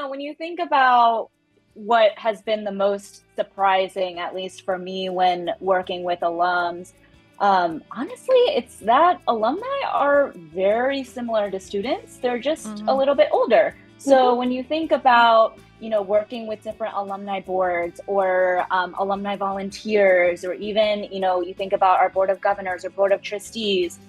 when you think about what has been the most surprising, at least for me when working with alums, honestly, it's that alumni are very similar to students. They're just a little bit older. So when you think about, working with different alumni boards or alumni volunteers, or even, you think about our board of governors or board of trustees,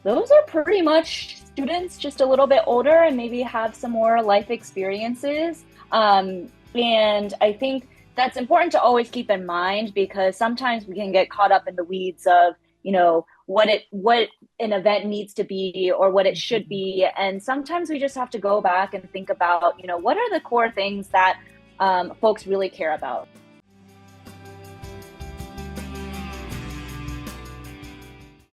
those are pretty much students just a little bit older and maybe have some more life experiences. And I think that's important to always keep in mind, because sometimes we can get caught up in the weeds of, what an event needs to be or what it should be. And sometimes we just have to go back and think about, what are the core things that folks really care about.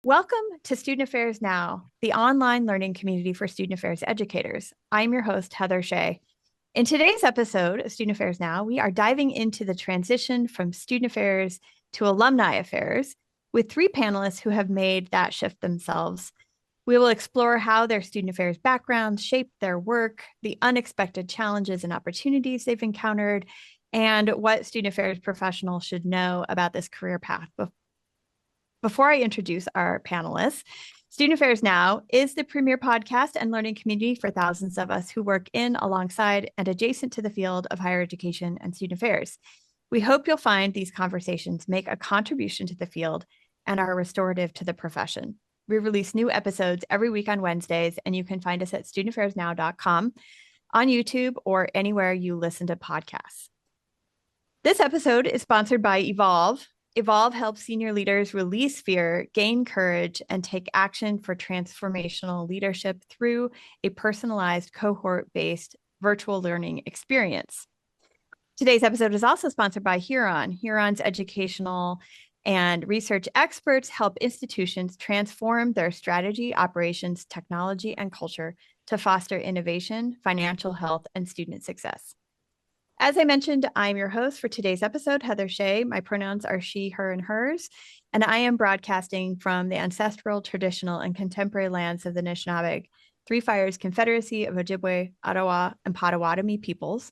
Welcome to Student Affairs Now, the online learning community for student affairs educators. I'm your host, Heather Shea. In today's episode of Student Affairs Now, we are diving into the transition from student affairs to alumni affairs with three panelists who have made that shift themselves. We will explore how their student affairs backgrounds shaped their work, the unexpected challenges and opportunities they've encountered, and what student affairs professionals should know about this career path. Before I introduce our panelists, Student Affairs Now is the premier podcast and learning community for thousands of us who work in, alongside, and adjacent to the field of higher education and student affairs. We hope you'll find these conversations make a contribution to the field and are restorative to the profession. We release new episodes every week on Wednesdays, and you can find us at studentaffairsnow.com, on YouTube, or anywhere you listen to podcasts. This episode is sponsored by Evolve. Evolve helps senior leaders release fear, gain courage, and take action for transformational leadership through a personalized cohort-based virtual learning experience. Today's episode is also sponsored by Huron. Huron's educational and research experts help institutions transform their strategy, operations, technology, and culture to foster innovation, financial health, and student success. As I mentioned, I'm your host for today's episode, Heather Shea. My pronouns are she, her, and hers, and I am broadcasting from the ancestral, traditional, and contemporary lands of the Anishinaabe, Three Fires Confederacy of Ojibwe, Ottawa, and Potawatomi peoples,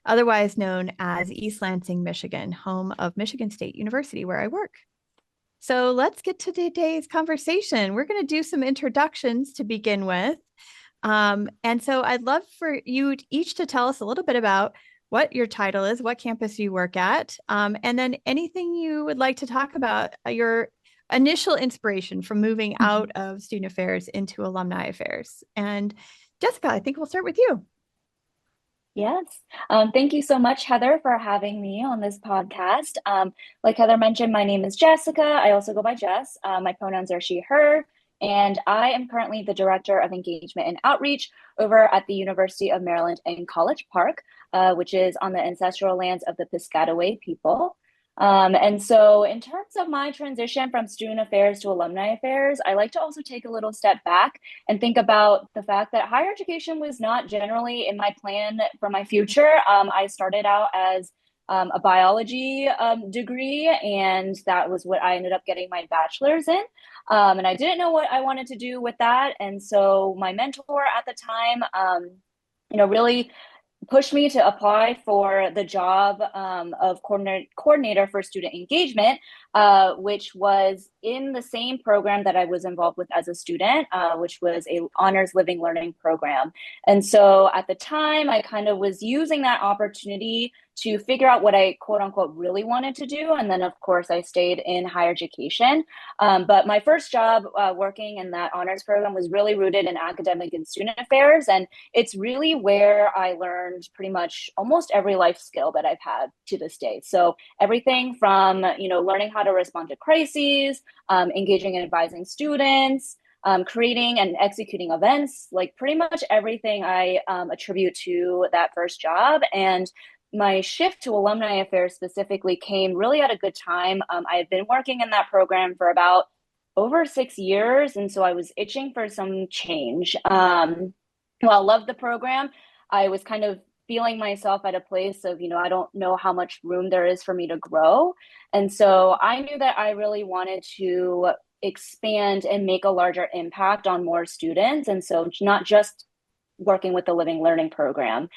otherwise known as East Lansing, Michigan, home of Michigan State University, where I work. So let's get to today's conversation. We're going to do some introductions to begin with. And so I'd love for you each to tell us a little bit about what your title is, what campus you work at, and then anything you would like to talk about, your initial inspiration from moving out of student affairs into alumni affairs. And Jessica, I think we'll start with you. Yes. Thank you so much, Heather, for having me on this podcast. Like Heather mentioned, my name is Jessica. I also go by Jess. My pronouns are she, her, and I am currently the Director of Engagement and Outreach over at the University of Maryland in College Park, which is on the ancestral lands of the Piscataway people. And so in terms of my transition from student affairs to alumni affairs, I like to also take a little step back and think about the fact that higher education was not generally in my plan for my future. I started out as a biology degree, and that was what I ended up getting my bachelor's in. And I didn't know what I wanted to do with that. And so my mentor at the time, really pushed me to apply for the job of coordinator for student engagement, which was in the same program that I was involved with as a student, which was a honors living learning program. And so at the time, I kind of was using that opportunity to figure out what I quote unquote really wanted to do. And then of course I stayed in higher education. But my first job working in that honors program was really rooted in academic and student affairs. And it's really where I learned pretty much almost every life skill that I've had to this day. So everything from, learning how to respond to crises, engaging and advising students, creating and executing events, like pretty much everything I attribute to that first job. And my shift to alumni affairs specifically came really at a good time. I had been working in that program for about over 6 years, and so I was itching for some change. While I loved the program, I was kind of feeling myself at a place of, I don't know how much room there is for me to grow. And so I knew that I really wanted to expand and make a larger impact on more students. And so not just working with the Living Learning program.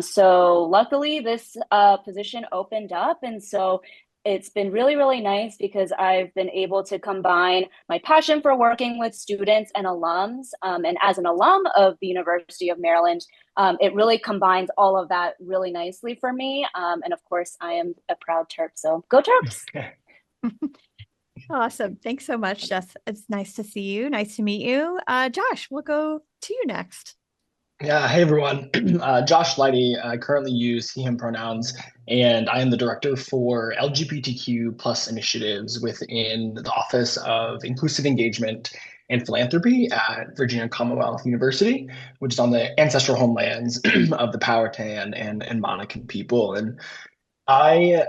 So luckily, this position opened up, and so it's been really, really nice because I've been able to combine my passion for working with students and alums. And as an alum of the University of Maryland, it really combines all of that really nicely for me. And of course, I am a proud Terp, so go Terps. Awesome. Thanks so much, Jess. It's nice to see you. Nice to meet you. Josh, we'll go to you next. Yeah, hey everyone. Josh Leidy. I currently use he, him pronouns, and I am the director for LGBTQ plus initiatives within the Office of Inclusive Engagement and Philanthropy at Virginia Commonwealth University, which is on the ancestral homelands of the Powhatan and Monacan people. And I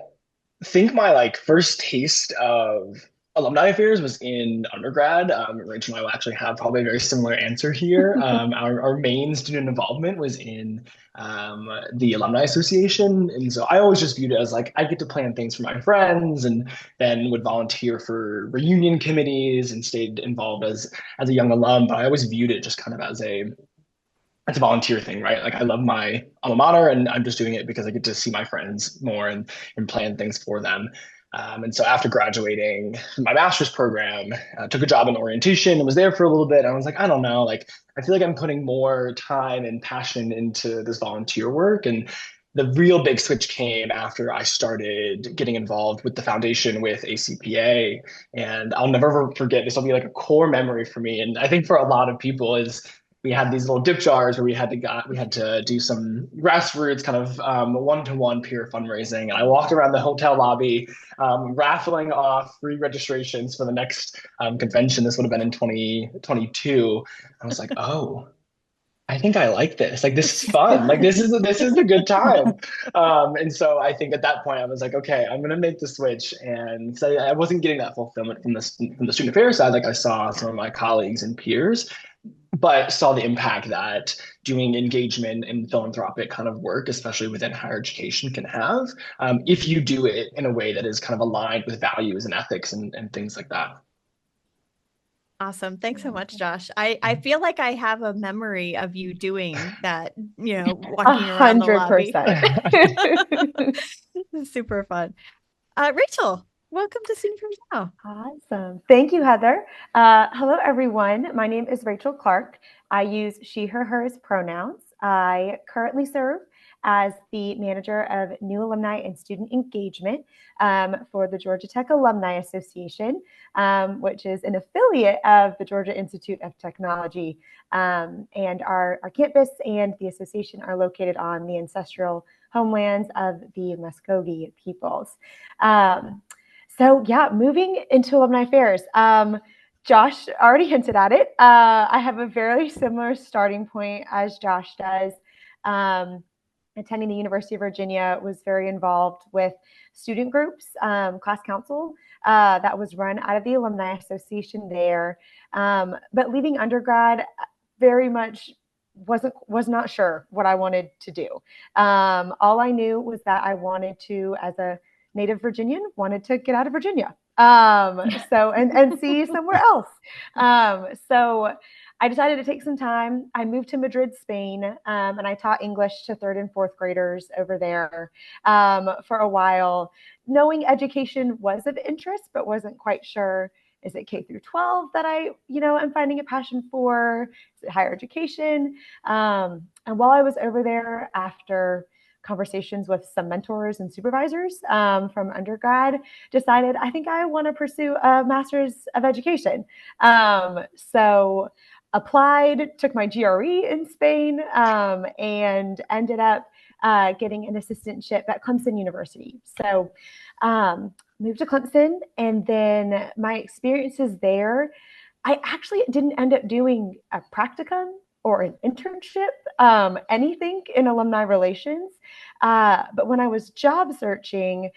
think my first taste of alumni affairs was in undergrad. Rachel and I will actually have probably a very similar answer here. Our main student involvement was in the Alumni Association. And so I always just viewed it as I get to plan things for my friends and then would volunteer for reunion committees and stayed involved as a young alum. But I always viewed it just kind of as it's a volunteer thing, right? I love my alma mater and I'm just doing it because I get to see my friends more and plan things for them. And so after graduating my master's program, took a job in orientation and was there for a little bit. And I was like, I don't know, I feel like I'm putting more time and passion into this volunteer work. And the real big switch came after I started getting involved with the foundation with ACPA. And I'll never forget, this will be a core memory for me. And I think for a lot of people is we had these little dip jars where we had to do some grassroots kind of one-to-one peer fundraising. And I walked around the hotel lobby, raffling off free registrations for the next convention. This would have been in 2022. I was like, oh, I think I like this. This is fun. This is a good time. And so I think at that point I was like, okay, I'm gonna make the switch. And so I wasn't getting that fulfillment from the student affairs side, like I saw some of my colleagues and peers, but saw the impact that doing engagement and philanthropic kind of work, especially within higher education, can have if you do it in a way that is kind of aligned with values and ethics and things like that. Awesome. Thanks so much, Josh. I feel like I have a memory of you doing that, walking around the lobby. 100%. Super fun. Rachel, welcome to Student Affairs Now. Awesome. Thank you, Heather. Hello, everyone. My name is Rachel Clark. I use she, her, hers pronouns. I currently serve as the manager of new alumni and student engagement for the Georgia Tech Alumni Association, which is an affiliate of the Georgia Institute of Technology. And our campus and the association are located on the ancestral homelands of the Muskogee peoples. So yeah, moving into alumni affairs. Josh already hinted at it. I have a very similar starting point as Josh does. Attending the University of Virginia, was very involved with student groups, class council that was run out of the Alumni Association there. But leaving undergrad, very much was not sure what I wanted to do. All I knew was that I wanted to, as a native Virginian, wanted to get out of Virginia. And see somewhere else. So I decided to take some time. I moved to Madrid, Spain, and I taught English to third and fourth graders over there for a while, knowing education was of interest, but wasn't quite sure. Is it K through 12 that I, am finding a passion for? Is it higher education? And while I was over there, after conversations with some mentors and supervisors from undergrad, decided I think I want to pursue a master's of education. So applied, took my GRE in Spain, and ended up getting an assistantship at Clemson University. So moved to Clemson, and then my experiences there, I actually didn't end up doing a practicum or an internship, anything in alumni relations. But when I was job searching,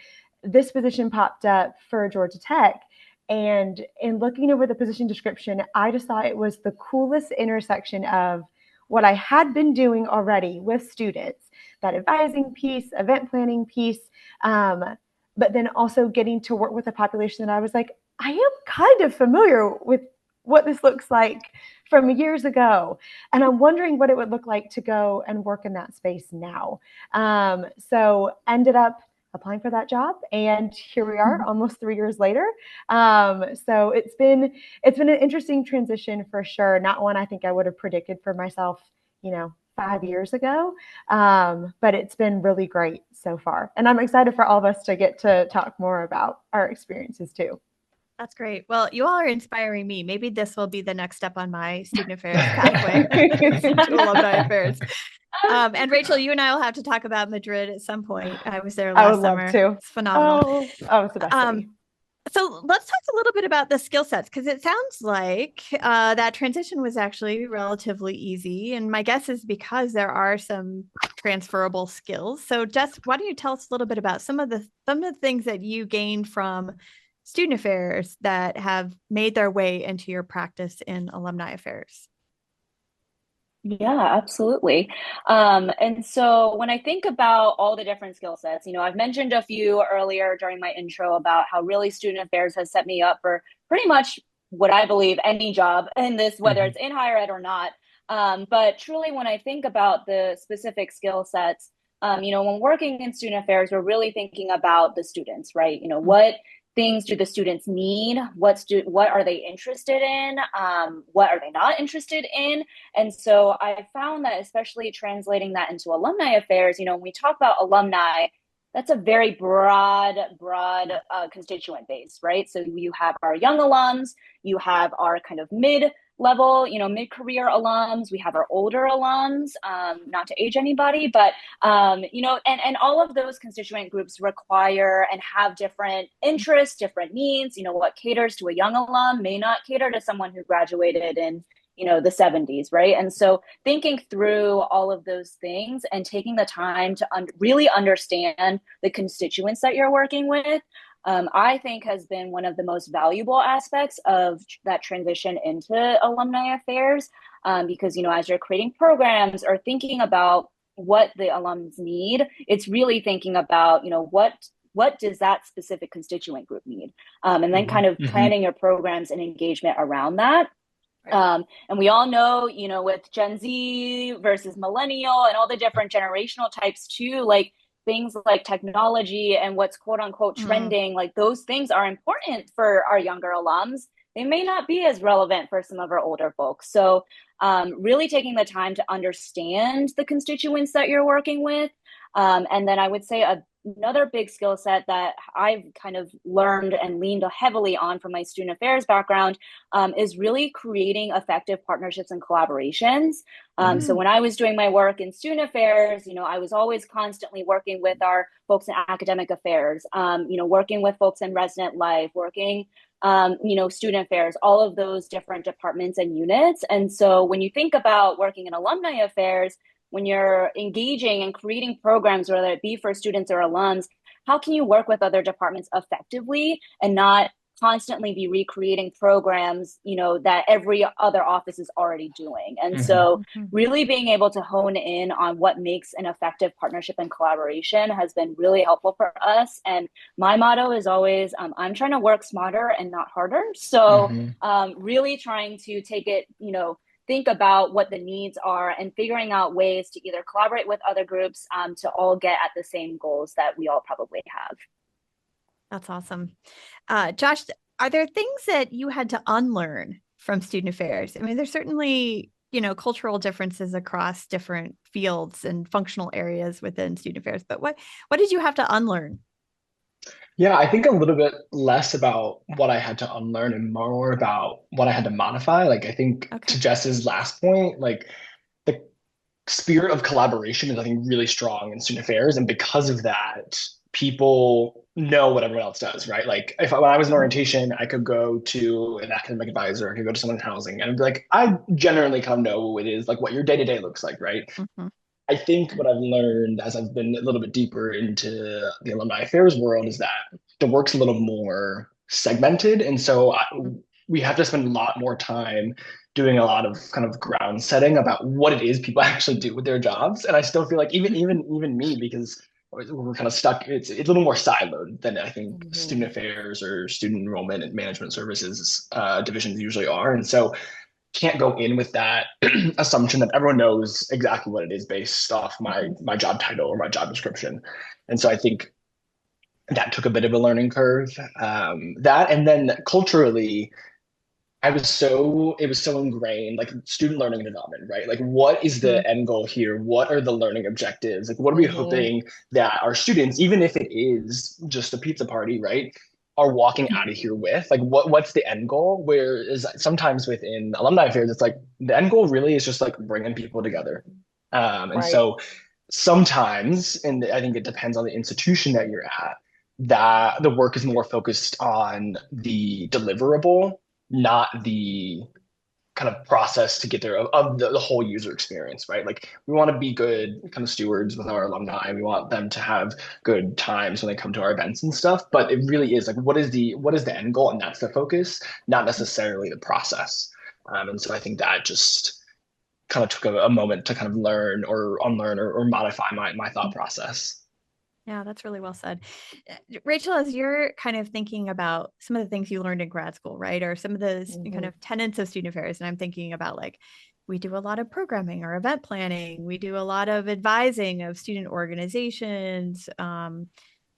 this position popped up for Georgia Tech. And in looking over the position description, I just thought it was the coolest intersection of what I had been doing already with students, that advising piece, event planning piece, but then also getting to work with a population that I was like, I am kind of familiar with what this looks like from years ago. And I'm wondering what it would look like to go and work in that space now. So ended up applying for that job, and here we are almost 3 years later. So it's been an interesting transition for sure. Not one I think I would have predicted for myself, 5 years ago. But it's been really great so far. And I'm excited for all of us to get to talk more about our experiences too. That's great. Well, you all are inspiring me. Maybe this will be the next step on my student affairs pathway to alumni affairs. And Rachel, you and I will have to talk about Madrid at some point. I was there last summer. I would love to. It's phenomenal. Oh, it's the best city. So let's talk a little bit about the skill sets, because it sounds like that transition was actually relatively easy. And my guess is because there are some transferable skills. So Jess, why don't you tell us a little bit about some of the things that you gained from student affairs that have made their way into your practice in alumni affairs? Yeah, absolutely. And so when I think about all the different skill sets, I've mentioned a few earlier during my intro about how really student affairs has set me up for pretty much what I believe any job in this, whether it's in higher ed or not. But truly, when I think about the specific skill sets, when working in student affairs, we're really thinking about the students, right? What things do the students need? What are they interested in? What are they not interested in? And so I found that, especially translating that into alumni affairs, when we talk about alumni, that's a very broad constituent base, right? So you have our young alums, you have our kind of mid-level, mid-career alums, we have our older alums, not to age anybody, but, and all of those constituent groups require and have different interests, different needs. What caters to a young alum may not cater to someone who graduated in the 70s, right? And so thinking through all of those things and taking the time to really understand the constituents that you're working with, I think has been one of the most valuable aspects of that transition into alumni affairs, because, as you're creating programs or thinking about what the alums need, it's really thinking about, what does that specific constituent group need? And then kind of planning your programs and engagement around that. And we all know, with Gen Z versus millennial and all the different generational types too, like things like technology and what's quote unquote trending, like those things are important for our younger alums. They may not be as relevant for some of our older folks. So really taking the time to understand the constituents that you're working with. And then I would say another big skill set that I've kind of learned and leaned heavily on from my student affairs background is really creating effective partnerships and collaborations. So when I was doing my work in student affairs, I was always constantly working with our folks in academic affairs, working with folks in resident life, working student affairs, all of those different departments and units. And so when you think about working in alumni affairs, when you're engaging and creating programs, whether it be for students or alums, how can you work with other departments effectively and not constantly be recreating programs, that every other office is already doing? And so really being able to hone in on what makes an effective partnership and collaboration has been really helpful for us. And my motto is always, I'm trying to work smarter and not harder. So really trying to take it, think about what the needs are and figuring out ways to either collaborate with other groups to all get at the same goals that we all probably have. That's awesome. Josh, are there things that you had to unlearn from student affairs? I mean, there's certainly, cultural differences across different fields and functional areas within student affairs, but what did you have to unlearn? Yeah, I think a little bit less about what I had to unlearn and more about what I had to modify. Like, I think to Jess's last point, like the spirit of collaboration is, I think, really strong in student affairs. And because of that, people know what everyone else does, right? Like when I was in orientation, I could go to an academic advisor, I could go to someone in housing, and I'd be like, I generally kind of know who it is, like what your day-to-day looks like, right? I think what I've learned as I've been a little bit deeper into the alumni affairs world is that the work's a little more segmented. And so we have to spend a lot more time doing a lot of kind of ground setting about what it is people actually do with their jobs. And I still feel like even me, because we're kind of stuck. It's a little more siloed than I think Mhm. student affairs or student enrollment and management services divisions usually are. And so can't go in with that assumption that everyone knows exactly what it is based off my job title or my job description. And so I think that took a bit of a learning curve. That and then culturally, it was so ingrained, like student learning and development, right? Like, what is the end goal here? What are the learning objectives? Like, what are we Mhm. hoping that our students, even if it is just a pizza party, right, are walking out of here with? Like, what's the end goal? Whereas sometimes within alumni affairs, it's like the end goal really is just like bringing people together. And Right. so sometimes, and I think it depends on the institution that you're at, that the work is more focused on the deliverable, not the kind of process to get there of the whole user experience, right? Like we want to be good kind of stewards with our alumni. We want them to have good times when they come to our events and stuff. But it really is like what is the end goal, and that's the focus, not necessarily the process. And so I think that just kind of took a moment to kind of learn or unlearn or modify my thought process. Yeah, that's really well said. Rachel, as you're kind of thinking about some of the things you learned in grad school, right? Or some of those kind Mhm. of tenets of student affairs, and I'm thinking about like we do a lot of programming or event planning, we do a lot of advising of student organizations,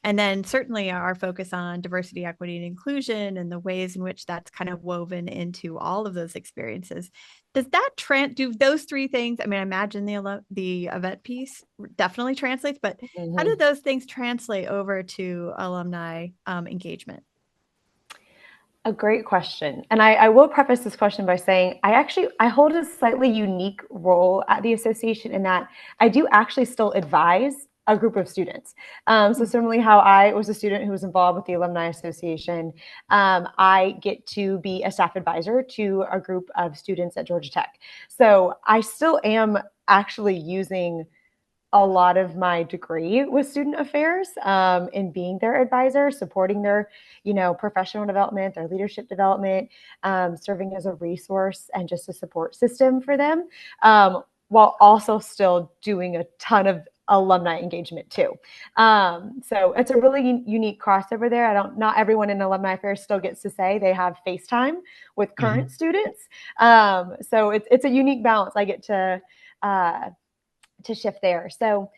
and then certainly our focus on diversity, equity, and inclusion and the ways in which that's kind of woven into all of those experiences. Does that do those three things? I mean, I imagine the event piece definitely translates, but how do Mhm. those things translate over to alumni engagement? A great question. And I will preface this question by saying I hold a slightly unique role at the association in that I do actually still advise a group of students. So similarly how I was a student who was involved with the Alumni Association, I get to be a staff advisor to a group of students at Georgia Tech. So I still am actually using a lot of my degree with student affairs, in being their advisor, supporting their, professional development, their leadership development, serving as a resource and just a support system for them, while also still doing a ton of alumni engagement too. So it's a really unique crossover there. Not everyone in alumni affairs still gets to say they have FaceTime with current Mhm. students. So it's a unique balance. I get uh, to shift there. So,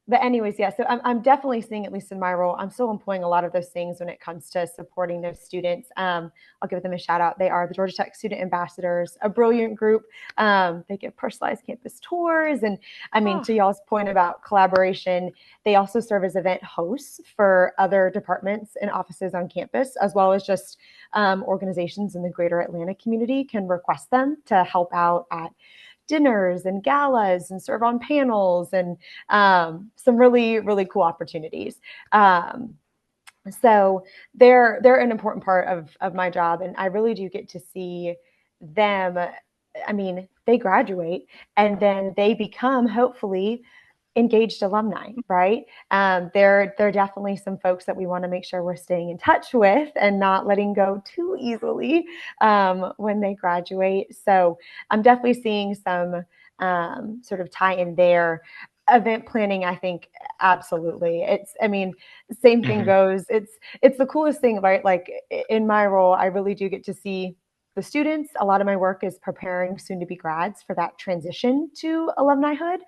but anyways, yeah. So I'm definitely seeing, at least in my role, I'm still employing a lot of those things when it comes to supporting those students. I'll give them a shout out. They are the Georgia Tech Student Ambassadors, a brilliant group. They give personalized campus tours, and I mean, Oh, to y'all's point about collaboration, they also serve as event hosts for other departments and offices on campus, as well as just organizations in the greater Atlanta community can request them to help out at dinners and galas and serve on panels and some really, really cool opportunities. So they're an important part of my job, and I really do get to see them. I mean, they graduate and then they become hopefully engaged alumni, right? There are definitely some folks that we want to make sure we're staying in touch with and not letting go too easily when they graduate. So I'm definitely seeing some sort of tie in there. Event planning, I think, absolutely. I mean, same thing Mhm. goes. It's the coolest thing, right? Like in my role, I really do get to see the students. A lot of my work is preparing soon to be grads for that transition to alumnihood.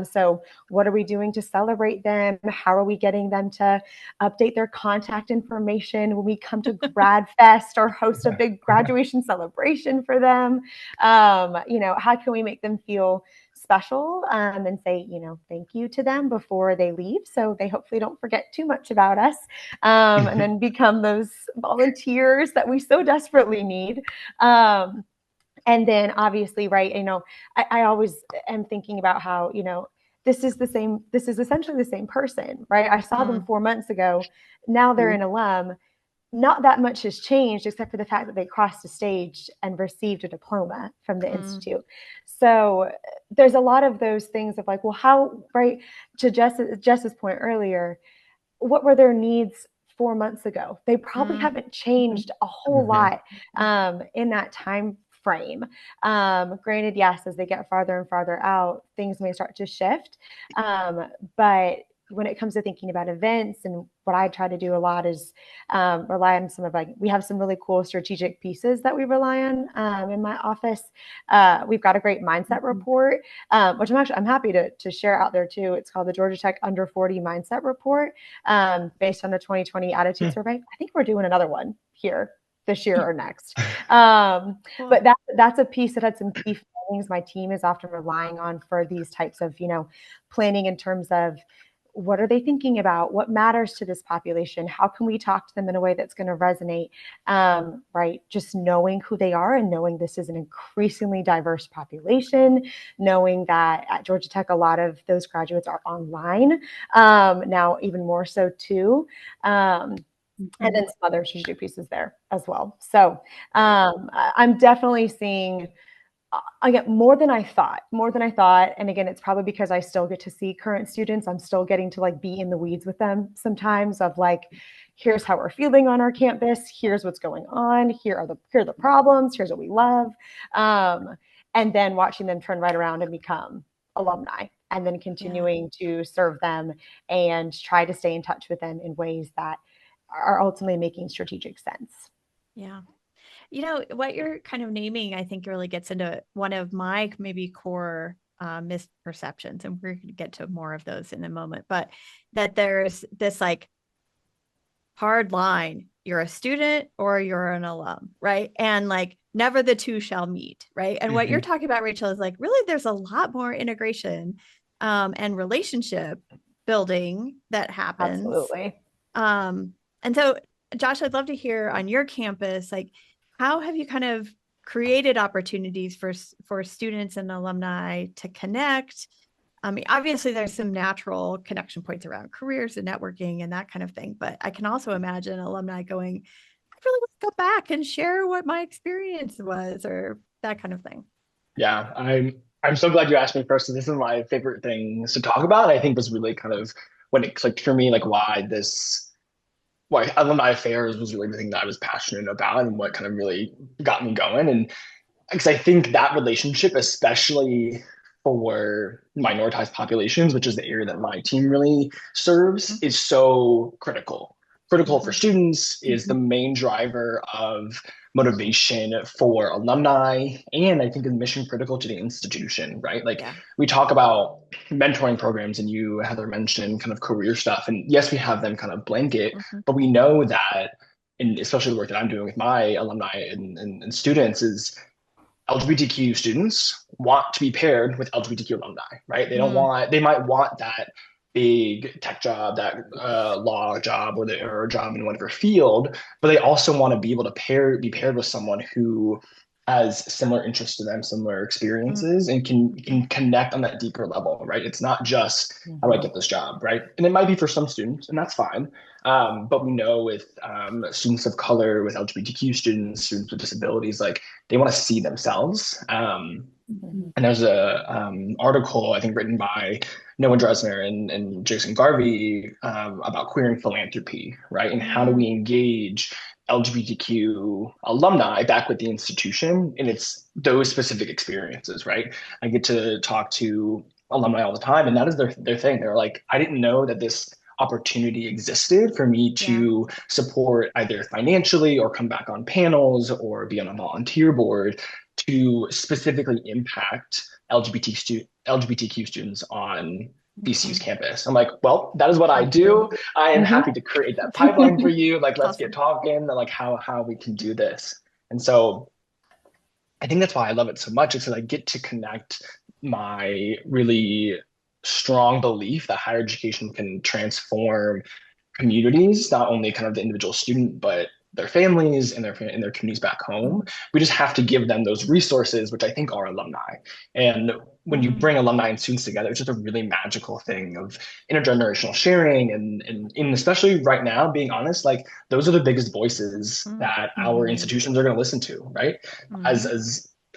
So what are we doing to celebrate them? How are we getting them to update their contact information when we come to Grad Fest or host a big graduation celebration for them? How can we make them feel special, and say, thank you to them before they leave, so they hopefully don't forget too much about us, and then become those volunteers that we so desperately need. And then obviously, right, I always am thinking about how, this is essentially the same person, right? I saw them mm, 4 months ago. Now they're an alum. Not that much has changed except for the fact that they crossed the stage and received a diploma from the mm, institute. So there's a lot of those things of like, well, how, right, to Jess's point earlier, what were their needs 4 months ago? They probably mm, haven't changed a whole Mhm. lot in that time frame. Granted, yes, as they get farther and farther out, things may start to shift. But when it comes to thinking about events, and what I try to do a lot is rely on some of, like, we have some really cool strategic pieces that we rely on in my office. We've got a great mindset report, which I'm happy to share out there too. It's called the Georgia Tech Under 40 Mindset Report, based on the 2020 Attitude Survey. I think we're doing another one here this year or next. But that's a piece that had some key findings my team is often relying on for these types of, planning in terms of, what are they thinking about? What matters to this population? How can we talk to them in a way that's going to resonate? Right? Just knowing who they are and knowing this is an increasingly diverse population, knowing that at Georgia Tech, a lot of those graduates are online, now even more so too. And then some other strategic pieces there as well. So I'm definitely seeing, I get more than I thought. And again, it's probably because I still get to see current students. I'm still getting to be in the weeds with them sometimes of here's how we're feeling on our campus. Here's what's going on. Here are the problems. Here's what we love. And then watching them turn right around and become alumni, and then continuing to serve them and try to stay in touch with them in ways that are ultimately making strategic sense. Yeah. What you're kind of naming, I think really gets into one of my maybe core misperceptions, and we're going to get to more of those in a moment, but that there's this hard line, you're a student or you're an alum, right? And never the two shall meet, right? And what you're talking about, Rachel, is really there's a lot more integration and relationship building that happens. Absolutely. And so, Josh, I'd love to hear on your campus, how have you kind of created opportunities for students and alumni to connect? I mean, obviously there's some natural connection points around careers and networking and that kind of thing, but I can also imagine alumni going, I really want to go back and share what my experience was, or that kind of thing. Yeah, I'm so glad you asked me first. This is my favorite things to talk about. I think was really kind of when it clicked for me, why alumni affairs was really the thing that I was passionate about and what kind of really got me going. And because I think that relationship, especially for minoritized populations, which is the area that my team really serves, is so critical. Critical for students, is the main driver of motivation for alumni, and I think is mission critical to the institution, right? We talk about mentoring programs, and you, Heather, mentioned kind of career stuff, and yes, we have them kind of blanket, but we know that, and especially the work that I'm doing with my alumni and students, is LGBTQ students want to be paired with LGBTQ alumni, right? They might want that big tech job, that law job, or a job in whatever field, but they also want to be able to be paired with someone who has similar interests to them, similar experiences, and can connect on that deeper level, right? It's not just how do I get this job, right? And it might be for some students, and that's fine. But we know with students of color, with LGBTQ students with disabilities, they want to see themselves. And there's a article, I think, written by Noah Dresner and Jason Garvey about queer and philanthropy, right? And how do we engage LGBTQ alumni back with the institution and it's those specific experiences, right? I get to talk to alumni all the time, and that is their thing. They're like, I didn't know that this opportunity existed for me to support either financially or come back on panels or be on a volunteer board to specifically impact LGBTQ students on VCU's campus. I'm like, well, that is what I do. I am happy to create that pipeline for you. Let's get talking, how we can do this. And so I think that's why I love it so much, is that I get to connect my really strong belief that higher education can transform communities, not only kind of the individual student, but their families and their communities back home. We just have to give them those resources, which I think are alumni. And when you bring alumni and students together, it's just a really magical thing of intergenerational sharing. And especially right now, being honest, those are the biggest voices that our institutions are going to listen to, right? As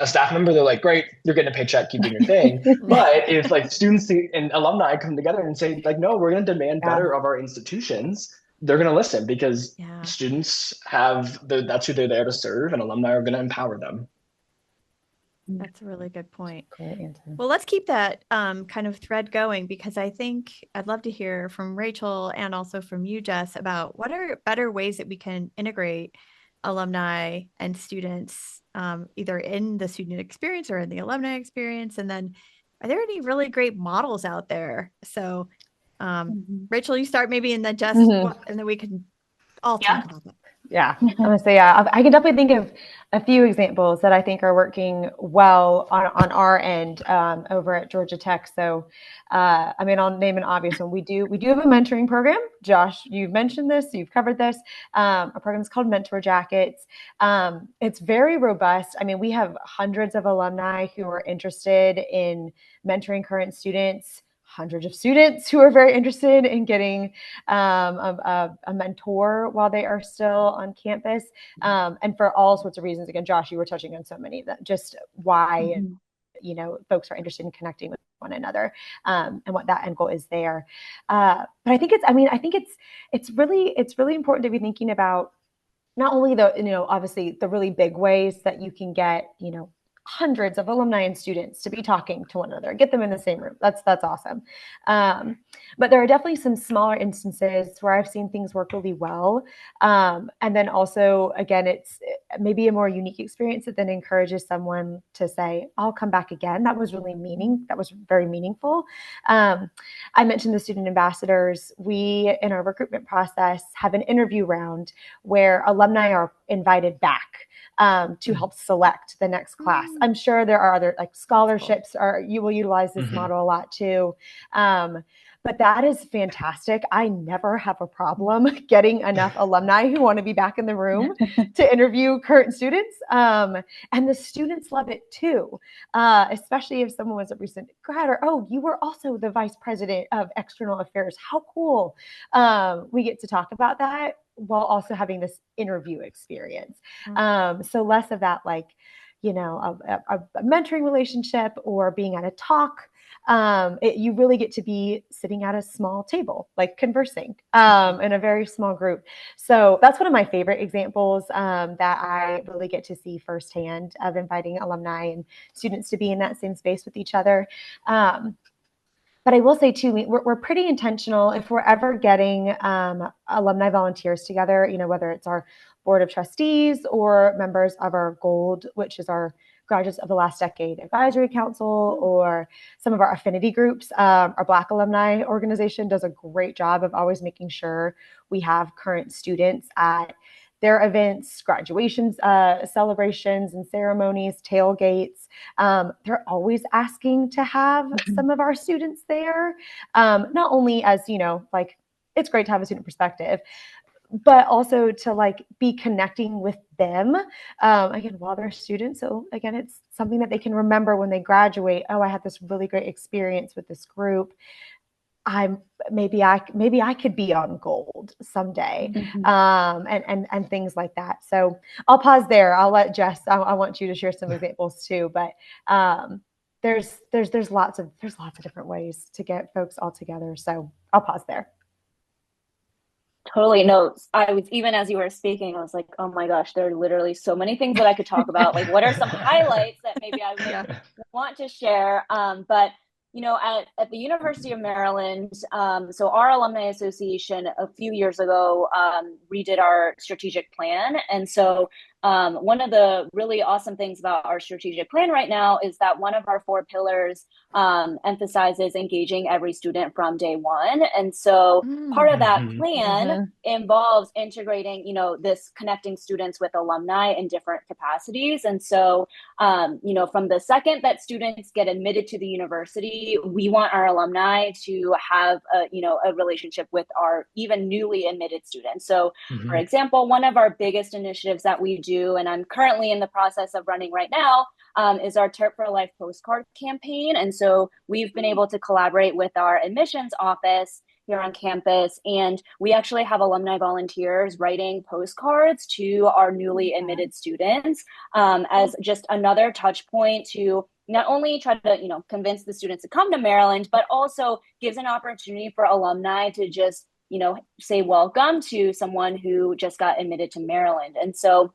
a staff member, they're like, great, you're getting a paycheck, keep doing your thing. But if students and alumni come together and say, no, we're going to demand better of our institutions, they're going to listen, because students that's who they're there to serve, and alumni are going to empower them. That's a really good point. Great answer. Well, let's keep that kind of thread going, because I think I'd love to hear from Rachel and also from you, Jess, about what are better ways that we can integrate alumni and students either in the student experience or in the alumni experience. And then are there any really great models out there? So Rachel, you start maybe, and then Jess, and then we can all talk about that. Yeah, I'm gonna say, yeah, I can definitely think of a few examples that I think are working well on our end over at Georgia Tech. So, I mean, I'll name an obvious one. We do have a mentoring program. Josh, you've mentioned this, you've covered this. Our program is called Mentor Jackets. It's very robust. I mean, we have hundreds of alumni who are interested in mentoring current students. Hundreds of students who are very interested in getting a mentor while they are still on campus, and for all sorts of reasons. Again, Josh, you were touching on so many, that just why folks are interested in connecting with one another, and what that end goal is there. But I think it's really important to be thinking about not only obviously the really big ways that you can get hundreds of alumni and students to be talking to one another, get them in the same room. That's awesome. But there are definitely some smaller instances where I've seen things work really well. And then also, again, it's maybe a more unique experience that then encourages someone to say, I'll come back again. That was very meaningful. I mentioned the student ambassadors. We, in our recruitment process, have an interview round where alumni are invited back to help select the next class. I'm sure there are other scholarships, or you will utilize this model a lot too. But that is fantastic. I never have a problem getting enough alumni who want to be back in the room to interview current students. And the students love it too, especially if someone was a recent grad, or, oh, you were also the vice president of external affairs. How cool. We get to talk about that while also having this interview experience. So less of that, a mentoring relationship or being at a talk. You really get to be sitting at a small table, conversing in a very small group. So that's one of my favorite examples that I really get to see firsthand of inviting alumni and students to be in that same space with each other. But I will say too, we're pretty intentional if we're ever getting alumni volunteers together, whether it's our board of trustees or members of our GOLD, which is our Graduates of the Last Decade Advisory Council, or some of our affinity groups. Our Black alumni organization does a great job of always making sure we have current students at their events, graduations, celebrations and ceremonies, tailgates. They're always asking to have some of our students there, not only as, it's great to have a student perspective, but also to be connecting with them, again, while they're students. So again, it's something that they can remember when they graduate. Oh, I had this really great experience with this group. Maybe I could be on GOLD someday, and things like that. So I'll pause there. I'll let Jess. I want you to share some examples too. But there's lots of different ways to get folks all together. So I'll pause there. Totally. No, I was, even as you were speaking, I was like, oh my gosh, there are literally so many things that I could talk about. What are some highlights that maybe I would want to share? But at the University of Maryland, so our Alumni Association a few years ago redid our strategic plan. And so one of the really awesome things about our strategic plan right now is that one of our 4 pillars emphasizes engaging every student from day one. And so part of that plan involves integrating, this connecting students with alumni in different capacities. And so, from the second that students get admitted to the university, we want our alumni to have a relationship with our even newly admitted students. So, for example, one of our biggest initiatives that we do, and I'm currently in the process of running right now, is our Terp for Life postcard campaign. And so we've been able to collaborate with our admissions office here on campus, and we actually have alumni volunteers writing postcards to our newly admitted students as just another touch point to not only try to convince the students to come to Maryland, but also gives an opportunity for alumni to just say welcome to someone who just got admitted to Maryland. And so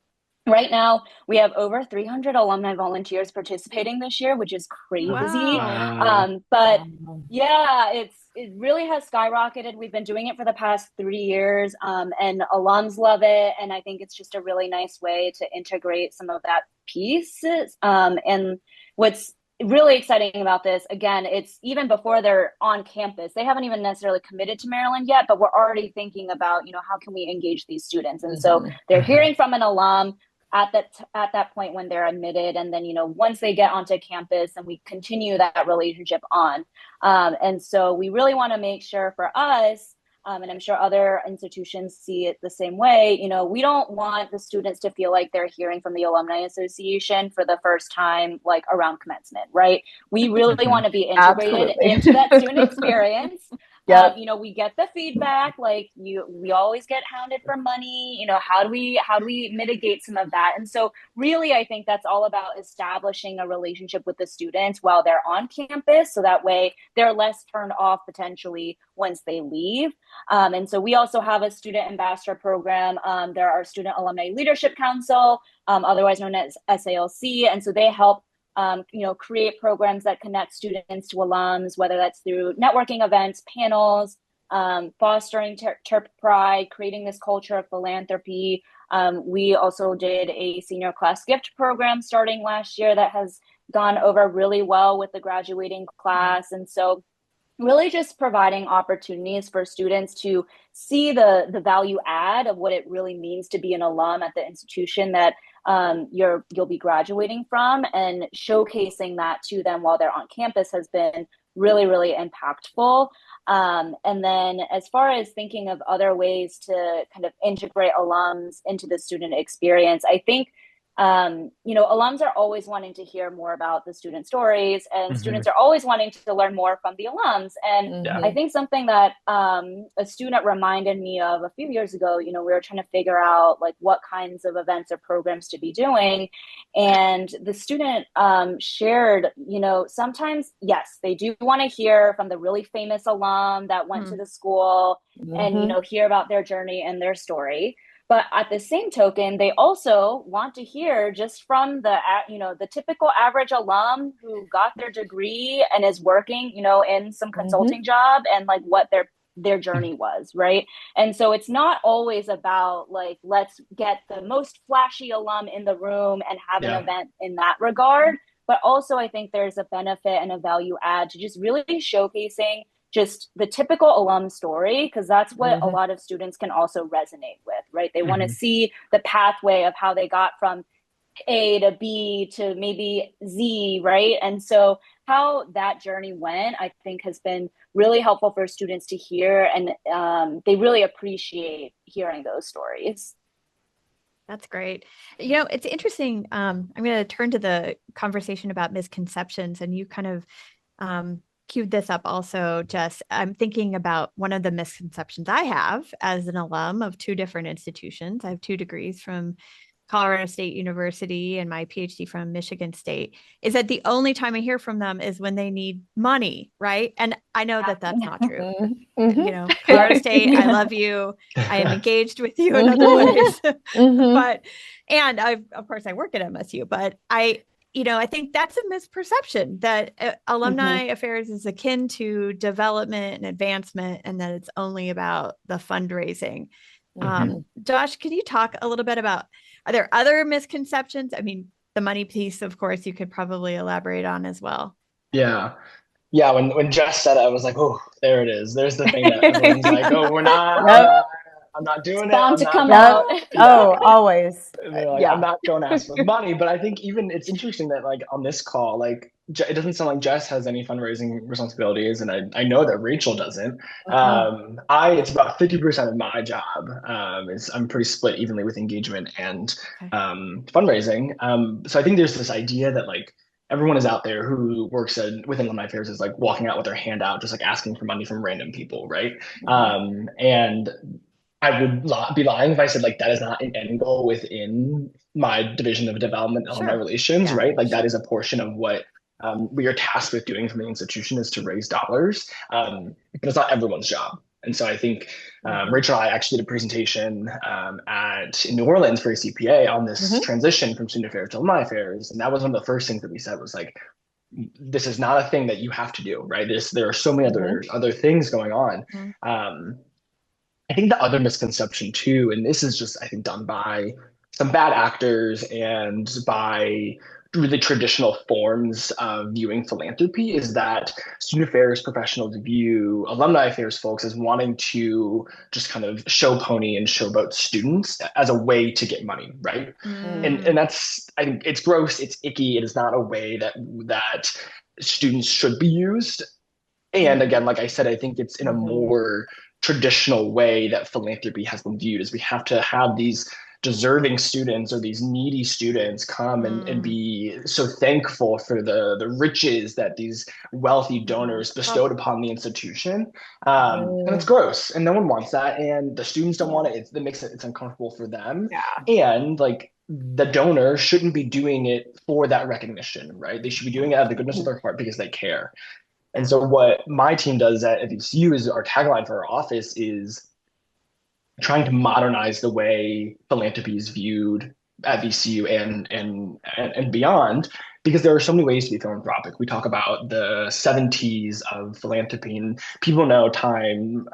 Right now, we have over 300 alumni volunteers participating this year, which is crazy. Wow. But yeah, it really has skyrocketed. We've been doing it for the past 3 years, and alums love it. And I think it's just a really nice way to integrate some of that pieces. And what's really exciting about this, again, it's even before they're on campus. They haven't even necessarily committed to Maryland yet, but we're already thinking about, how can we engage these students? And so they're hearing from an alum at that point when they're admitted, and then once they get onto campus, and we continue that relationship on. And so we really want to make sure for us, and I'm sure other institutions see it the same way, we don't want the students to feel like they're hearing from the Alumni Association for the first time, like around commencement, right? We really want to be integrated into that student experience. Yep. We get the feedback, like we always get hounded for money. How do we mitigate some of that? And so really, I think that's all about establishing a relationship with the students while they're on campus. So that way they're less turned off potentially once they leave. And so we also have a student ambassador program. There are Student Alumni Leadership Council, otherwise known as SALC. And so they help create programs that connect students to alums, whether that's through networking events, panels, fostering Terp Pride, creating this culture of philanthropy. We also did a senior class gift program starting last year that has gone over really well with the graduating class. And so really just providing opportunities for students to see the value add of what it really means to be an alum at the institution that you'll be graduating from, and showcasing that to them while they're on campus has been really, really impactful. And then as far as thinking of other ways to kind of integrate alums into the student experience, I think alums are always wanting to hear more about the student stories, and students are always wanting to learn more from the alums. And I think something that a student reminded me of a few years ago, we were trying to figure out like what kinds of events or programs to be doing. And the student shared, sometimes, yes, they do want to hear from the really famous alum that went to the school and, hear about their journey and their story. But at the same token, they also want to hear just from the typical average alum who got their degree and is working, in some consulting job, and like what their journey was, right? And so it's not always about like, let's get the most flashy alum in the room and have an event in that regard. But also I think there's a benefit and a value add to just really showcasing just the typical alum story, because that's what a lot of students can also resonate with, right? They want to see the pathway of how they got from A to B to maybe Z, right? And so how that journey went, I think, has been really helpful for students to hear, and they really appreciate hearing those stories. That's great. It's interesting. I'm going to turn to the conversation about misconceptions, and you kind of queued this up also, Jess. I'm thinking about one of the misconceptions I have as an alum of two different institutions. I have 2 degrees from Colorado State University and my PhD from Michigan State, is that the only time I hear from them is when they need money, right? And I know that that's not true. Colorado State, I love you. I am engaged with you in other ways. And of course I work at MSU, but I think that's a misperception that alumni affairs is akin to development and advancement, and that it's only about the fundraising. Josh, could you talk a little bit about, are there other misconceptions? I mean, the money piece, of course, you could probably elaborate on as well. Yeah. When Jess said it, I was like, oh, there it is. There's the thing that everyone's like, oh, I'm not doing it. Bound to come out. Oh, always. Like, I'm not going to ask for money. But I think even it's interesting that like on this call, like it doesn't sound like Jess has any fundraising responsibilities, and I know that Rachel doesn't. It's about 50% of my job. I'm pretty split evenly with engagement and fundraising. So I think there's this idea that like everyone is out there who works within alumni affairs is like walking out with their hand out, just like asking for money from random people, right? And I would be lying if I said like that is not an end goal within my division of development and alumni relations, right? Like that is a portion of what we are tasked with doing from the institution, is to raise dollars, but it's not everyone's job. And so I think Rachel and I actually did a presentation in New Orleans for ACPA on this transition from student affairs to alumni affairs. And that was one of the first things that we said was like, this is not a thing that you have to do, right? There are so many other things going on. I think the other misconception too, and this is just, I think, done by some bad actors and by really traditional forms of viewing philanthropy, is that student affairs professionals view alumni affairs folks as wanting to just kind of show pony and showboat students as a way to get money, right? And that's, I think it's gross, it's icky, it is not a way that students should be used. And again, like I said, I think it's in a more traditional way that philanthropy has been viewed, is we have to have these deserving students or these needy students come and be so thankful for the riches that these wealthy donors bestowed upon the institution. And it's gross and no one wants that. And the students don't want it. It makes it's uncomfortable for them. And like, the donor shouldn't be doing it for that recognition, right? They should be doing it out of the goodness of their heart because they care. And so what my team does at VCU is our tagline for our office is trying to modernize the way philanthropy is viewed at VCU and beyond, because there are so many ways to be philanthropic. We talk about the 70s of philanthropy, and people know time,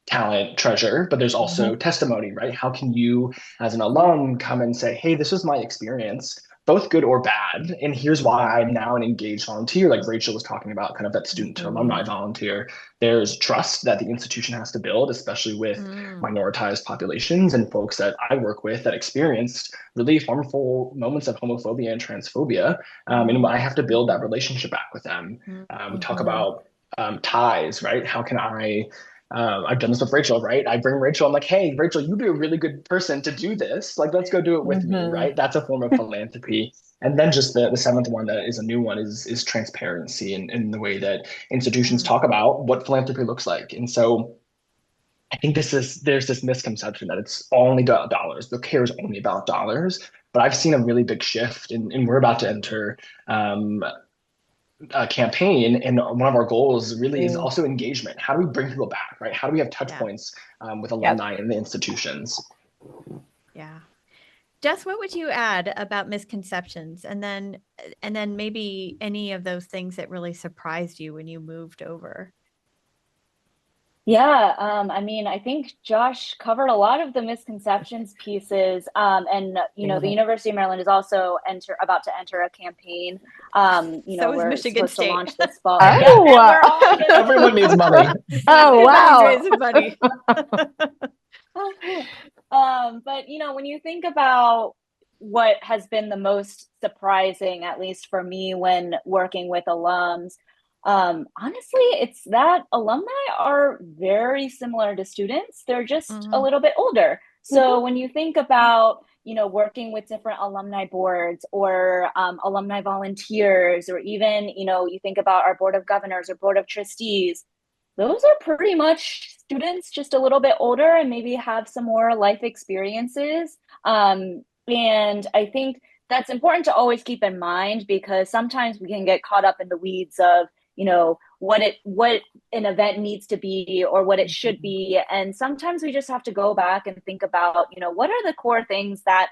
talent, treasure, but there's also testimony, right? How can you, as an alum, come and say, hey, this was my experience, both good or bad, and here's why I'm now an engaged volunteer, like Rachel was talking about, kind of that student to alumni volunteer. There's trust that the institution has to build, especially with minoritized populations and folks that I work with that experienced really harmful moments of homophobia and transphobia. And I have to build that relationship back with them. We talk about ties, right? How can I've done this with Rachel, right? I bring Rachel, I'm like, hey, Rachel, you'd be a really good person to do this. Like, let's go do it with me, right? That's a form of philanthropy. And then just the seventh one that is a new one is transparency in the way that institutions talk about what philanthropy looks like. And so I think there's this misconception that it's only about dollars. The care is only about dollars. But I've seen a really big shift, and we're about to enter a campaign, and one of our goals really is also engagement. How do we bring people back, right? How do we have touch points with alumni in the institutions? Jess, what would you add about misconceptions, and then maybe any of those things that really surprised you when you moved over? I mean, I think Josh covered a lot of the misconceptions pieces. And the University of Maryland is also about to enter a campaign. So we're Michigan supposed State. to launch this fall. Everyone needs money. Oh, wow. Money. But when you think about what has been the most surprising, at least for me when working with alums, honestly, it's that alumni are very similar to students. They're just a little bit older. So when you think about, working with different alumni boards or alumni volunteers, or even, you think about our board of governors or board of trustees, those are pretty much students, just a little bit older and maybe have some more life experiences. And I think that's important to always keep in mind, because sometimes we can get caught up in the weeds of, what an event needs to be or what it should be. And sometimes we just have to go back and think about, what are the core things that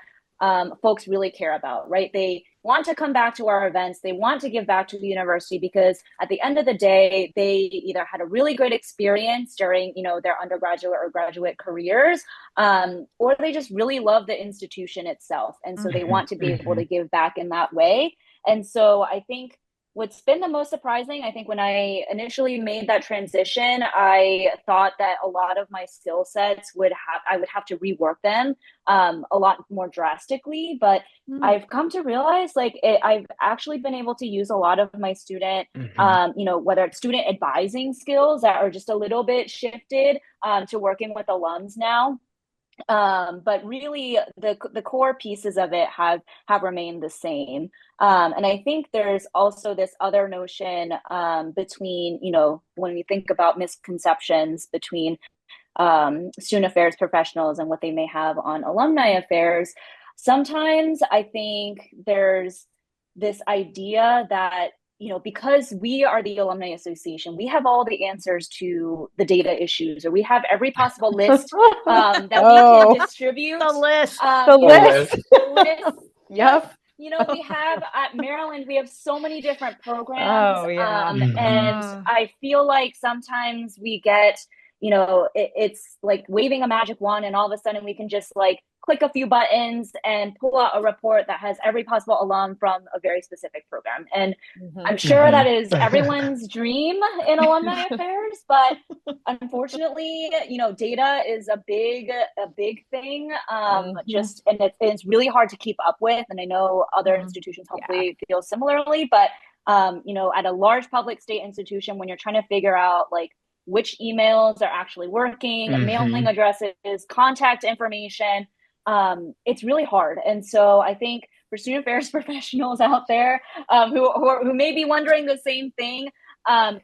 folks really care about, right? They want to come back to our events. They want to give back to the university because at the end of the day, they either had a really great experience during, their undergraduate or graduate careers, or they just really love the institution itself. And so they want to be able to give back in that way. And so I think what's been the most surprising, I think when I initially made that transition, I thought that a lot of my skill sets I would have to rework them a lot more drastically. But I've come to realize I've actually been able to use a lot of my student, whether it's student advising skills that are just a little bit shifted to working with alums now. But really the core pieces of it have remained the same. And I think there's also this other notion between, when we think about misconceptions between student affairs professionals and what they may have on alumni affairs. Sometimes I think there's this idea that because we are the Alumni Association, we have all the answers to the data issues, or we have every possible list that we can distribute. The list. The list. The list. Yep. We have at Maryland, we have so many different programs. Oh, yeah. And I feel like sometimes we get, it's like waving a magic wand and all of a sudden we can just like click a few buttons and pull out a report that has every possible alum from a very specific program. And I'm sure that is everyone's dream in alumni affairs, but unfortunately, data is a big thing. And it's really hard to keep up with. And I know other institutions hopefully feel similarly, but at a large public state institution, when you're trying to figure out like which emails are actually working, mailing addresses, contact information, it's really hard. And so I think for student affairs professionals out there who may be wondering the same thing,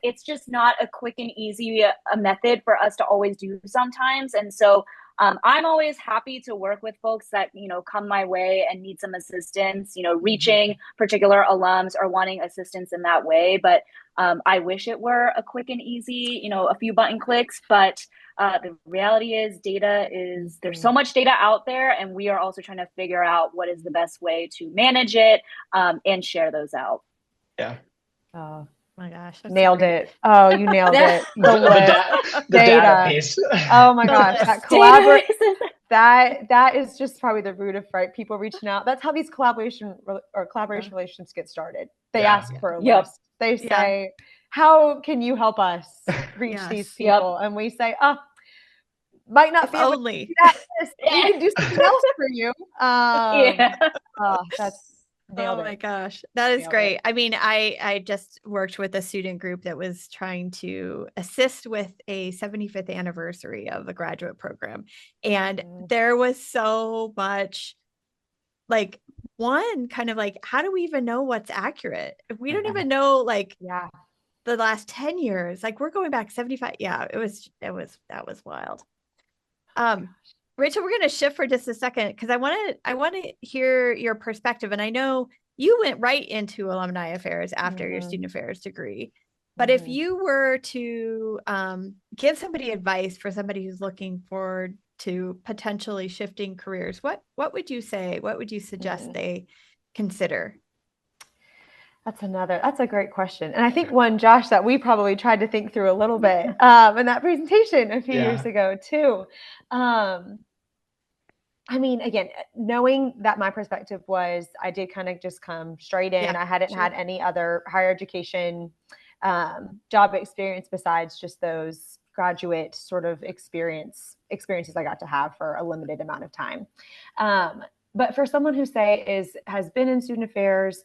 it's just not a quick and easy method for us to always do sometimes. And so I'm always happy to work with folks that, come my way and need some assistance, reaching particular alums or wanting assistance in that way. But I wish it were a quick and easy, a few button clicks, but the reality is there's so much data out there, and we are also trying to figure out what is the best way to manage it and share those out. Yeah. Oh my gosh. Nailed it. Oh, you nailed it. The database. Oh my gosh. That is just probably the root of people reaching out. That's how these collaboration relations get started. They ask for a list. They say, how can you help us reach these people? And we say, might not be able to do that. We can do something else for you. That's nailed it. My gosh, that is great. I mean, I just worked with a student group that was trying to assist with a 75th anniversary of a graduate program. And there was so much like how do we even know what's accurate? If we don't even know the last 10 years, like we're going back 75. Yeah, that was wild. Rachel, we're going to shift for just a second because I want to hear your perspective. And I know you went right into alumni affairs after your student affairs degree. But if you were to give somebody advice for somebody who's looking forward to potentially shifting careers, what would you say? What would you suggest they consider? That's a great question. And I think one, Josh, that we probably tried to think through a little bit in that presentation a few years ago too. I mean, again, knowing that my perspective was I did kind of just come straight in. I hadn't had any other higher education job experience besides just those graduate sort of experiences I got to have for a limited amount of time. But for someone who has been in student affairs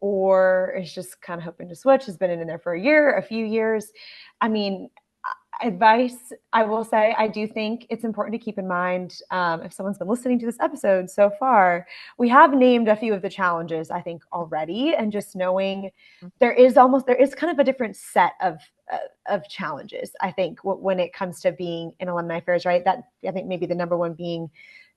or is just kind of hoping to switch, has been in there for a few years. I mean, advice, I will say, I do think it's important to keep in mind, if someone's been listening to this episode so far, we have named a few of the challenges, I think, already. And just knowing there is kind of a different set of challenges, I think, when it comes to being in alumni affairs, right? That I think maybe the number one being,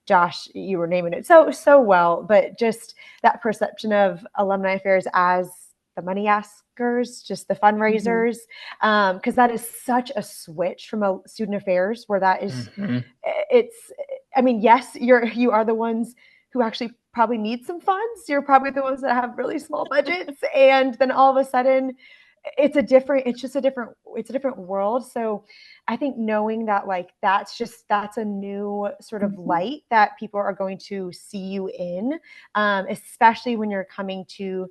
Josh, you were naming it so well, but just that perception of alumni affairs as the money askers, just the fundraisers, because that is such a switch from a student affairs where that is, I mean, yes, you are the ones who actually probably need some funds. You're probably the ones that have really small budgets. And then all of a sudden it's a different world. So I think knowing that that's a new sort of light that people are going to see you in, especially when you're coming to,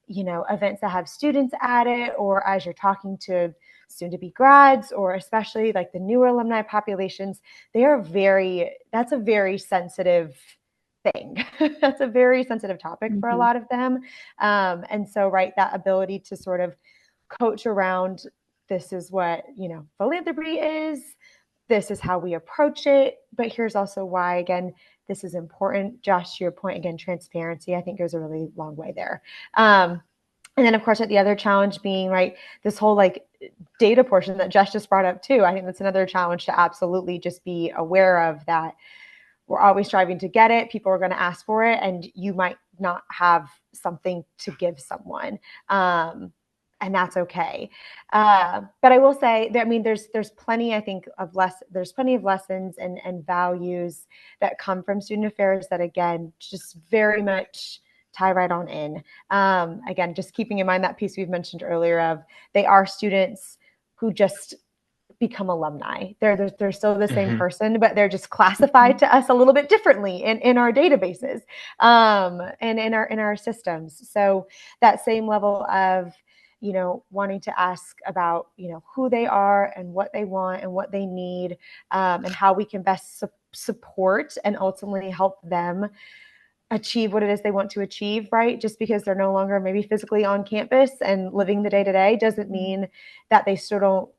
events that have students at it, or as you're talking to soon to be grads, or especially like the newer alumni populations, that's a very sensitive thing. That's a very sensitive topic for a lot of them. And so, that ability to sort of coach around, this is what, philanthropy is, this is how we approach it, but here's also why, again, this is important. Josh, to your point, again, transparency, I think goes a really long way there. And then of course, the other challenge being, this whole data portion that Josh just brought up too. I think that's another challenge to absolutely just be aware of, that we're always striving to get it. People are going to ask for it, and you might not have something to give someone. and that's okay. But I will say that, I mean, there's plenty, I think, there's plenty of lessons and values that come from student affairs that, again, just very much tie right on in. Again, just keeping in mind that piece we've mentioned earlier of they are students who just become alumni. They're still the same person, but they're just classified to us a little bit differently in our databases, and in our systems. So that same level of, wanting to ask about, who they are and what they want and what they need, and how we can best support and ultimately help them achieve what it is they want to achieve, right? Just because they're no longer maybe physically on campus and living the day-to-day doesn't mean that they still don't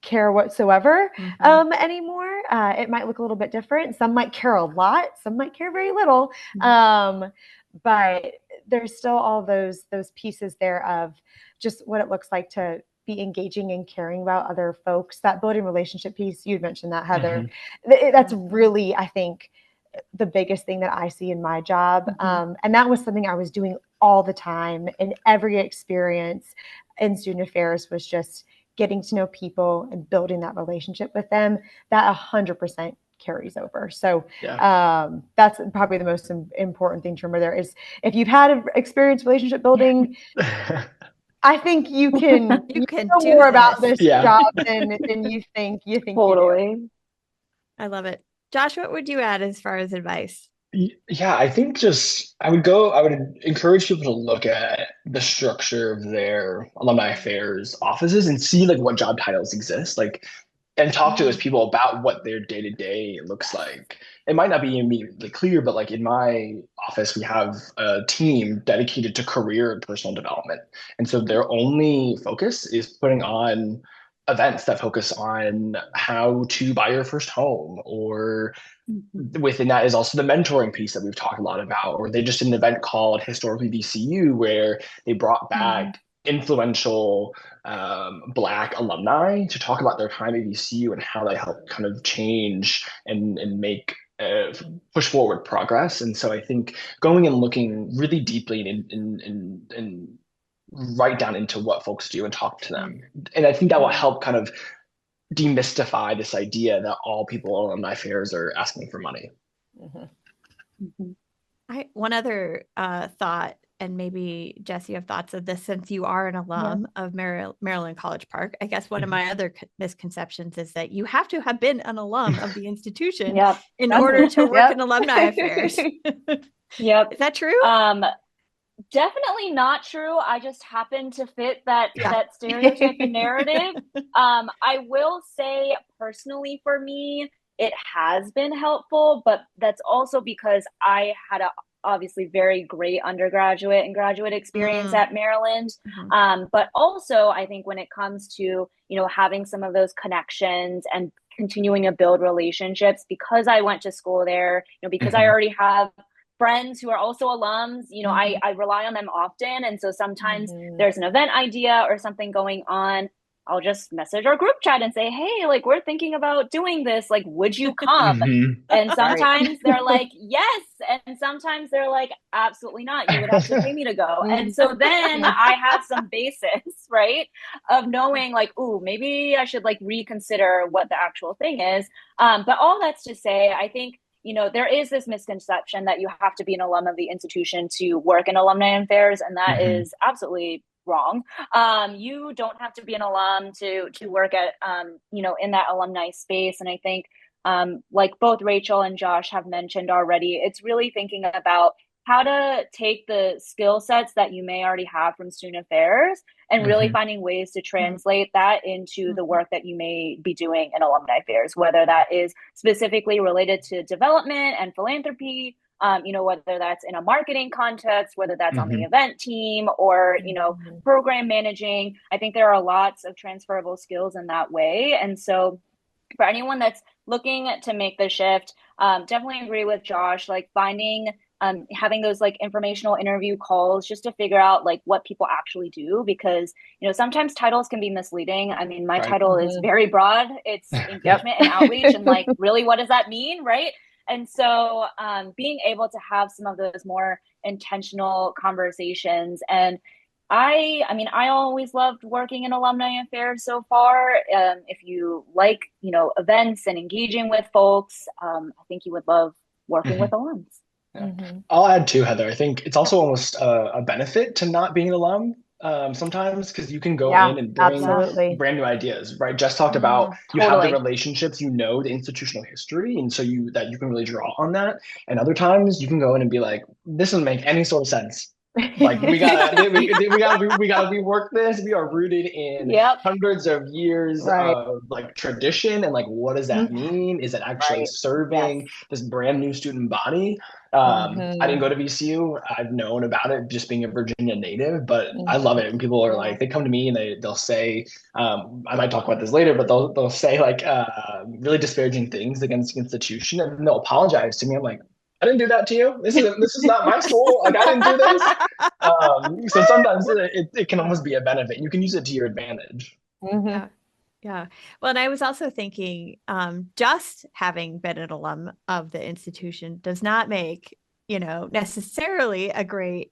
care whatsoever anymore. It might look a little bit different. Some might care a lot, some might care very little. But there's still all those pieces there of just what it looks like to be engaging and caring about other folks. That building relationship piece, you'd mentioned that, Heather. That's really, I think, the biggest thing that I see in my job. And that was something I was doing all the time in every experience in student affairs, was just getting to know people and building that relationship with them. That 100% carries over. So that's probably the most important thing to remember there is, if you've had an experience relationship building, I think you can know do more about this job than you think Totally. you do. I love it. Josh, what would you add as far as advice? Yeah, I think I would encourage people to look at the structure of their alumni affairs offices and see like what job titles exist, like, and talk to those people about what their day-to-day looks like. It might not be immediately clear, but like in my office, we have a team dedicated to career and personal development. And so their only focus is putting on events that focus on how to buy your first home, or within that is also the mentoring piece that we've talked a lot about. Or they just did an event called Historically VCU, where they brought back influential Black alumni to talk about their time at VCU and how they helped kind of change and make push forward progress. And so I think going and looking really deeply and right down into what folks do and talk to them. And I think that will help kind of demystify this idea that all people on alumni fairs are asking for money. One other thought, and maybe Jess, you have thoughts of this since you are an alum of Maryland College Park. I guess one of my other misconceptions is that you have to have been an alum of the institution in order to work in alumni affairs. Is that true? Definitely not true. I just happen to fit that stereotype and narrative. I will say personally for me, it has been helpful, but that's also because I had a obviously very great undergraduate and graduate experience at Maryland. But also I think when it comes to, having some of those connections and continuing to build relationships, because I went to school there, because I already have friends who are also alums, I rely on them often. And so sometimes there's an event idea or something going on, I'll just message our group chat and say, hey, like, we're thinking about doing this. Like, would you come? And sometimes they're like, yes. And sometimes they're like, absolutely not. You would have to pay me to go. And so then I have some basis, right, of knowing like, ooh, maybe I should like reconsider what the actual thing is. But all that's to say, I think, there is this misconception that you have to be an alum of the institution to work in alumni affairs, and that is absolutely wrong. You don't have to be an alum to work at, in that alumni space. And I think, like both Rachel and Josh have mentioned already, it's really thinking about how to take the skill sets that you may already have from student affairs and really finding ways to translate that into the work that you may be doing in alumni affairs, whether that is specifically related to development and philanthropy, whether that's in a marketing context, whether that's on the event team or, program managing. I think there are lots of transferable skills in that way. And so for anyone that's looking to make the shift, definitely agree with Josh, like having those like informational interview calls just to figure out like what people actually do, because sometimes titles can be misleading. I mean, my title is very broad. It's engagement and outreach, and like, really, what does that mean, right? And so being able to have some of those more intentional conversations and I mean, I always loved working in alumni affairs so far. If you like, events and engaging with folks, I think you would love working with Mhm. alums. Yeah. Mm-hmm. I'll add too, Heather. I think it's also almost a benefit to not being an alum sometimes because you can go Yeah, in and bring Yeah. absolutely. brand new ideas, right? Jess talked about Mm, you have the Totally. relationships, the institutional history, and so you can really draw on that. And other times you can go in and be like, this doesn't make any sort of sense. Like we gotta rework this. We are rooted in Yep. hundreds of years Right. of like tradition, and like what does that Mhm. mean? Is it actually Right. Yes. serving this brand new student body? I didn't Hmm. go to VCU. I've known about it just being a Virginia native, but I love Hmm. it when people are Yeah. like, they come to me and they'll say, I might talk about this later, but they'll say like really disparaging things against the institution, and they'll apologize to me. I'm like, I didn't do that to you. This is not my school. Like I didn't do this. So sometimes it can almost be a benefit. You can use it to your advantage. Hmm. yeah. Yeah. Well, and I was also thinking, just having been an alum of the institution does not make, necessarily a great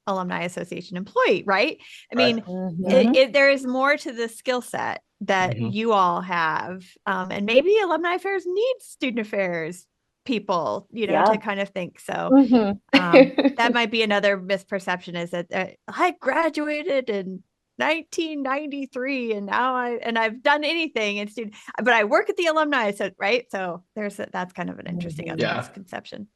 alumni association employee, right? I Right. mean, Hmm. there is more to the skill set that Hmm. you all have. And maybe alumni affairs need student affairs people, to Yeah. kind of think. So Hmm. that might be another misperception is that I graduated in 1993 and now I've done anything in student, but I work at the alumni. So, right. So that's kind of an interesting other Hmm. Yeah. misconception.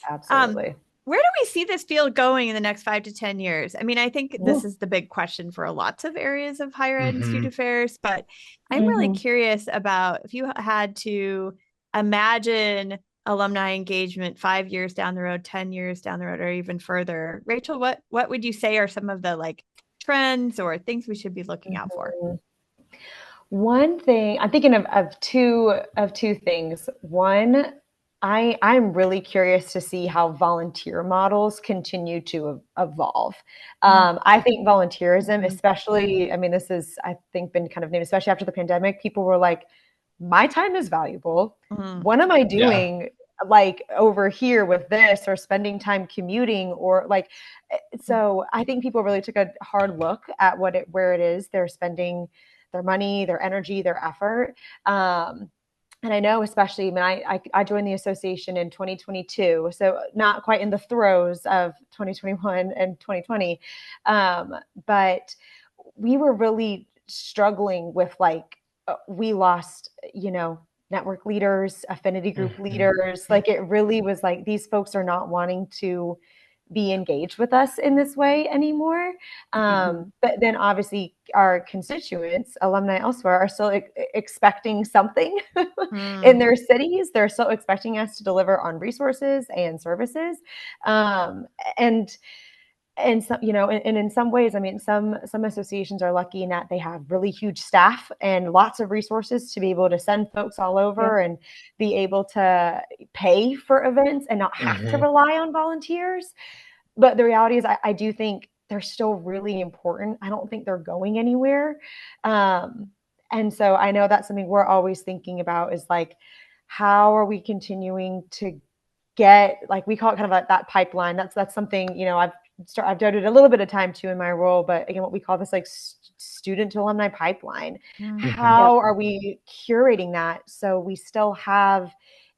Um, Absolutely. where do we see this field going in the next 5 to 10 years? I mean, I think this Hmm. is the big question for lots of areas of higher ed and Hmm. student affairs, but I'm really Hmm. curious about if you had to imagine alumni engagement 5 years down the road, 10 years down the road, or even further. Rachel, what would you say are some of the like trends or things we should be looking out for? One thing I'm thinking of two things. One, I'm really curious to see how volunteer models continue to evolve. I think volunteerism, Mhm. especially, I mean, this is I think been kind of named, especially after the pandemic. People were like, my time is valuable. Mhm. What am I Yeah. doing like over here with this or spending time commuting or like so I think people really took a hard look at where it is they're spending their money, their energy, their effort. And I know, especially, I mean, I joined the association in 2022, so not quite in the throes of 2021 and 2020, but we were really struggling with like we lost, network leaders, affinity group Hmm. leaders. Like it really was like these folks are not wanting to be engaged with us in this way anymore. Mhm. But then obviously our constituents, alumni elsewhere, are still expecting something in Mhm. their cities. They're still expecting us to deliver on resources and services. Um, and and some, and in some ways, I mean, some associations are lucky in that they have really huge staff and lots of resources to be able to send folks all Yeah. over and be able to pay for events and not have to Hmm. rely on volunteers. But the reality is, I do think they're still really important. I don't think they're going anywhere. Um, and so I know that's something we're always thinking about is like, how are we continuing to get, like, we call it kind of like that pipeline. That's something, I've devoted a little bit of time to in my role, but again, what we call this like student to alumni pipeline. Mhm. Hmm. Yep. How are we curating that so we still have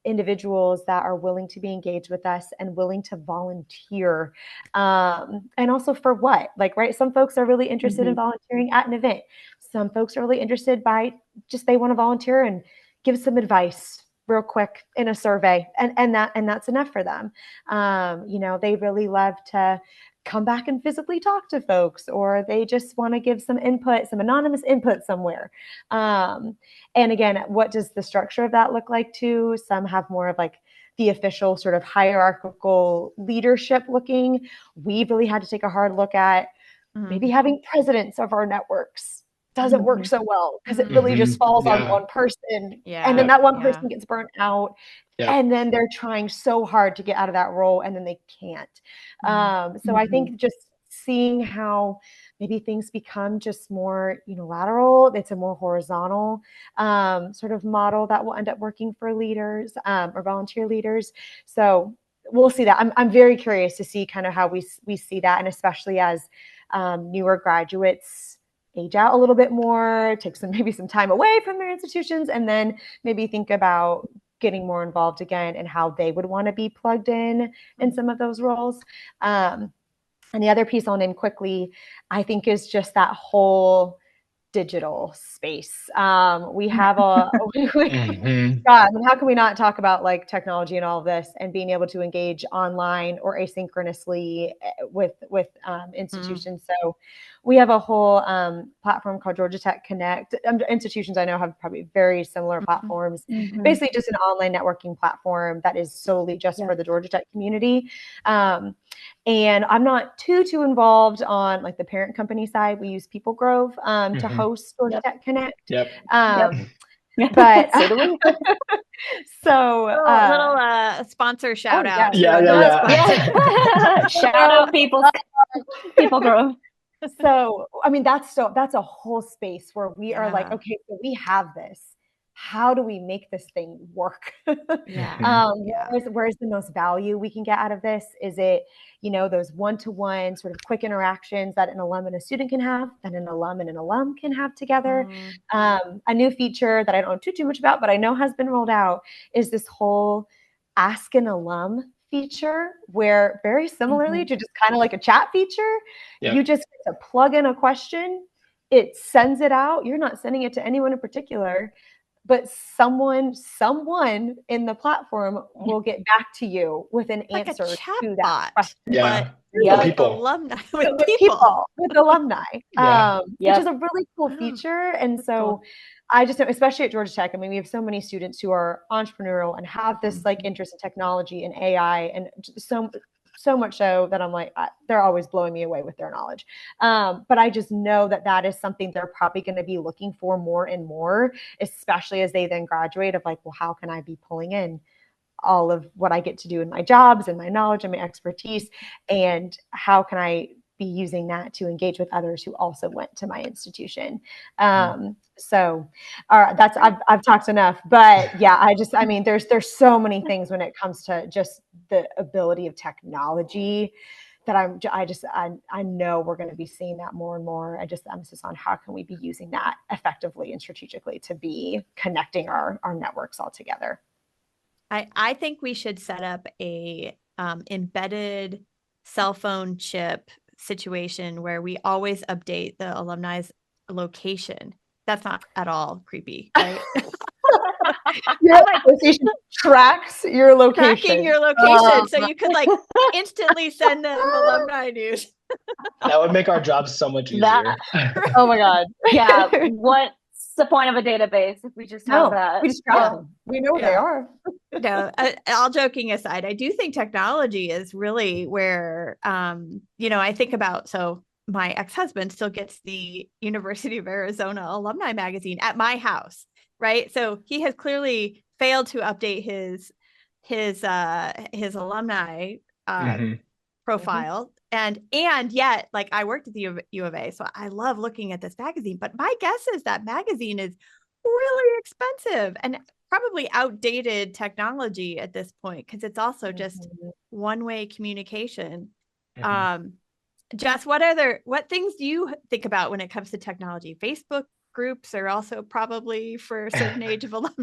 individuals that are willing to be engaged with us and willing to volunteer, and also for what, like, right, some folks are really interested in Hmm. volunteering at an event. Some folks are really interested by just they want to volunteer and give some advice real quick in a survey, and that's enough for them. They really love to come back and physically talk to folks, or they just want to give some input, some anonymous input somewhere. And again, what does the structure of that look like too? Some have more of like the official sort of hierarchical leadership looking. We've really had to take a hard look at maybe Mhm. having presidents of our networks doesn't work Hmm. so well because it really just Mhm. falls on Yeah. one person, and then Yeah. Yep. that one Yeah. person gets burnt out, Yep. and then they're trying so hard to get out of that role and then they can't. Mhm. So I think just seeing how maybe things become just more unilateral, it's a more horizontal sort of model that will end up working for leaders, or volunteer leaders. So we'll see that. I'm very curious to see kind of how we see that, and especially as newer graduates age out a little bit more, take maybe some time away from their institutions, and then maybe think about getting more involved again and how they would want to be plugged in some of those roles. And the other piece I'll name quickly, I think, is just that whole digital space. We have a God, I mean, how can we not talk about like technology and all of this and being able to engage online or asynchronously with institutions? So we have a whole platform called Georgia Tech Connect. Institutions I know have probably very similar platforms. Basically, just an online networking platform that is solely just for the Georgia Tech community. And I'm not too involved on like the parent company side. We use People Grove to host Georgia Tech Connect. But so do we. So little sponsor shout out. Shout out People Grove. So I mean that's a whole space where we are like, okay, so we have this. How do we make this thing work? Where's the most value we can get out of this? Is it, those one-to-one sort of quick interactions that an alum and a student can have, that an alum and an alum can have together? A new feature that I don't know too much about, but I know has been rolled out is this whole Ask an Alum feature, where very similarly to just kind of like a chat feature, you just get to plug in a question, it sends it out. You're not sending it to anyone in particular, but someone in the platform will get back to you with an answer to that question. With alumni, with alumni, which is a really cool feature. And so I just know, especially at Georgia Tech, I mean, we have so many students who are entrepreneurial and have this like interest in technology and AI, and so much so that I'm like, they're always blowing me away with their knowledge. But I just know that is something they're probably going to be looking for more and more, especially as they then graduate, of like, well, how can I be pulling in all of what I get to do in my jobs and my knowledge and my expertise, and how can I be using that to engage with others who also went to my institution. So that's, I've talked enough, but I mean, there's so many things when it comes to just the ability of technology that I know we're going to be seeing that more and more. I just emphasis on how can we be using that effectively and strategically to be connecting our networks all together. I think we should set up a embedded cell phone chip situation where we always update the alumni's location. That's not at all creepy, right? Your location tracks your location. Tracking your location. So you could like instantly send them alumni news. That would make our jobs so much easier. Oh my God. Yeah. What's the point of a database if we just have that? We just track them. We know where they are. No, all joking aside, I do think technology is really where, I think about, so my ex-husband still gets the University of Arizona alumni magazine at my house, right? So he has clearly failed to update his alumni profile. And yet, like, I worked at the U of A, so I love looking at this magazine, but my guess is that magazine is really expensive and probably outdated technology at this point, because it's also just one-way communication. Jess, what things do you think about when it comes to technology? Facebook groups are also probably for a certain age of alumni.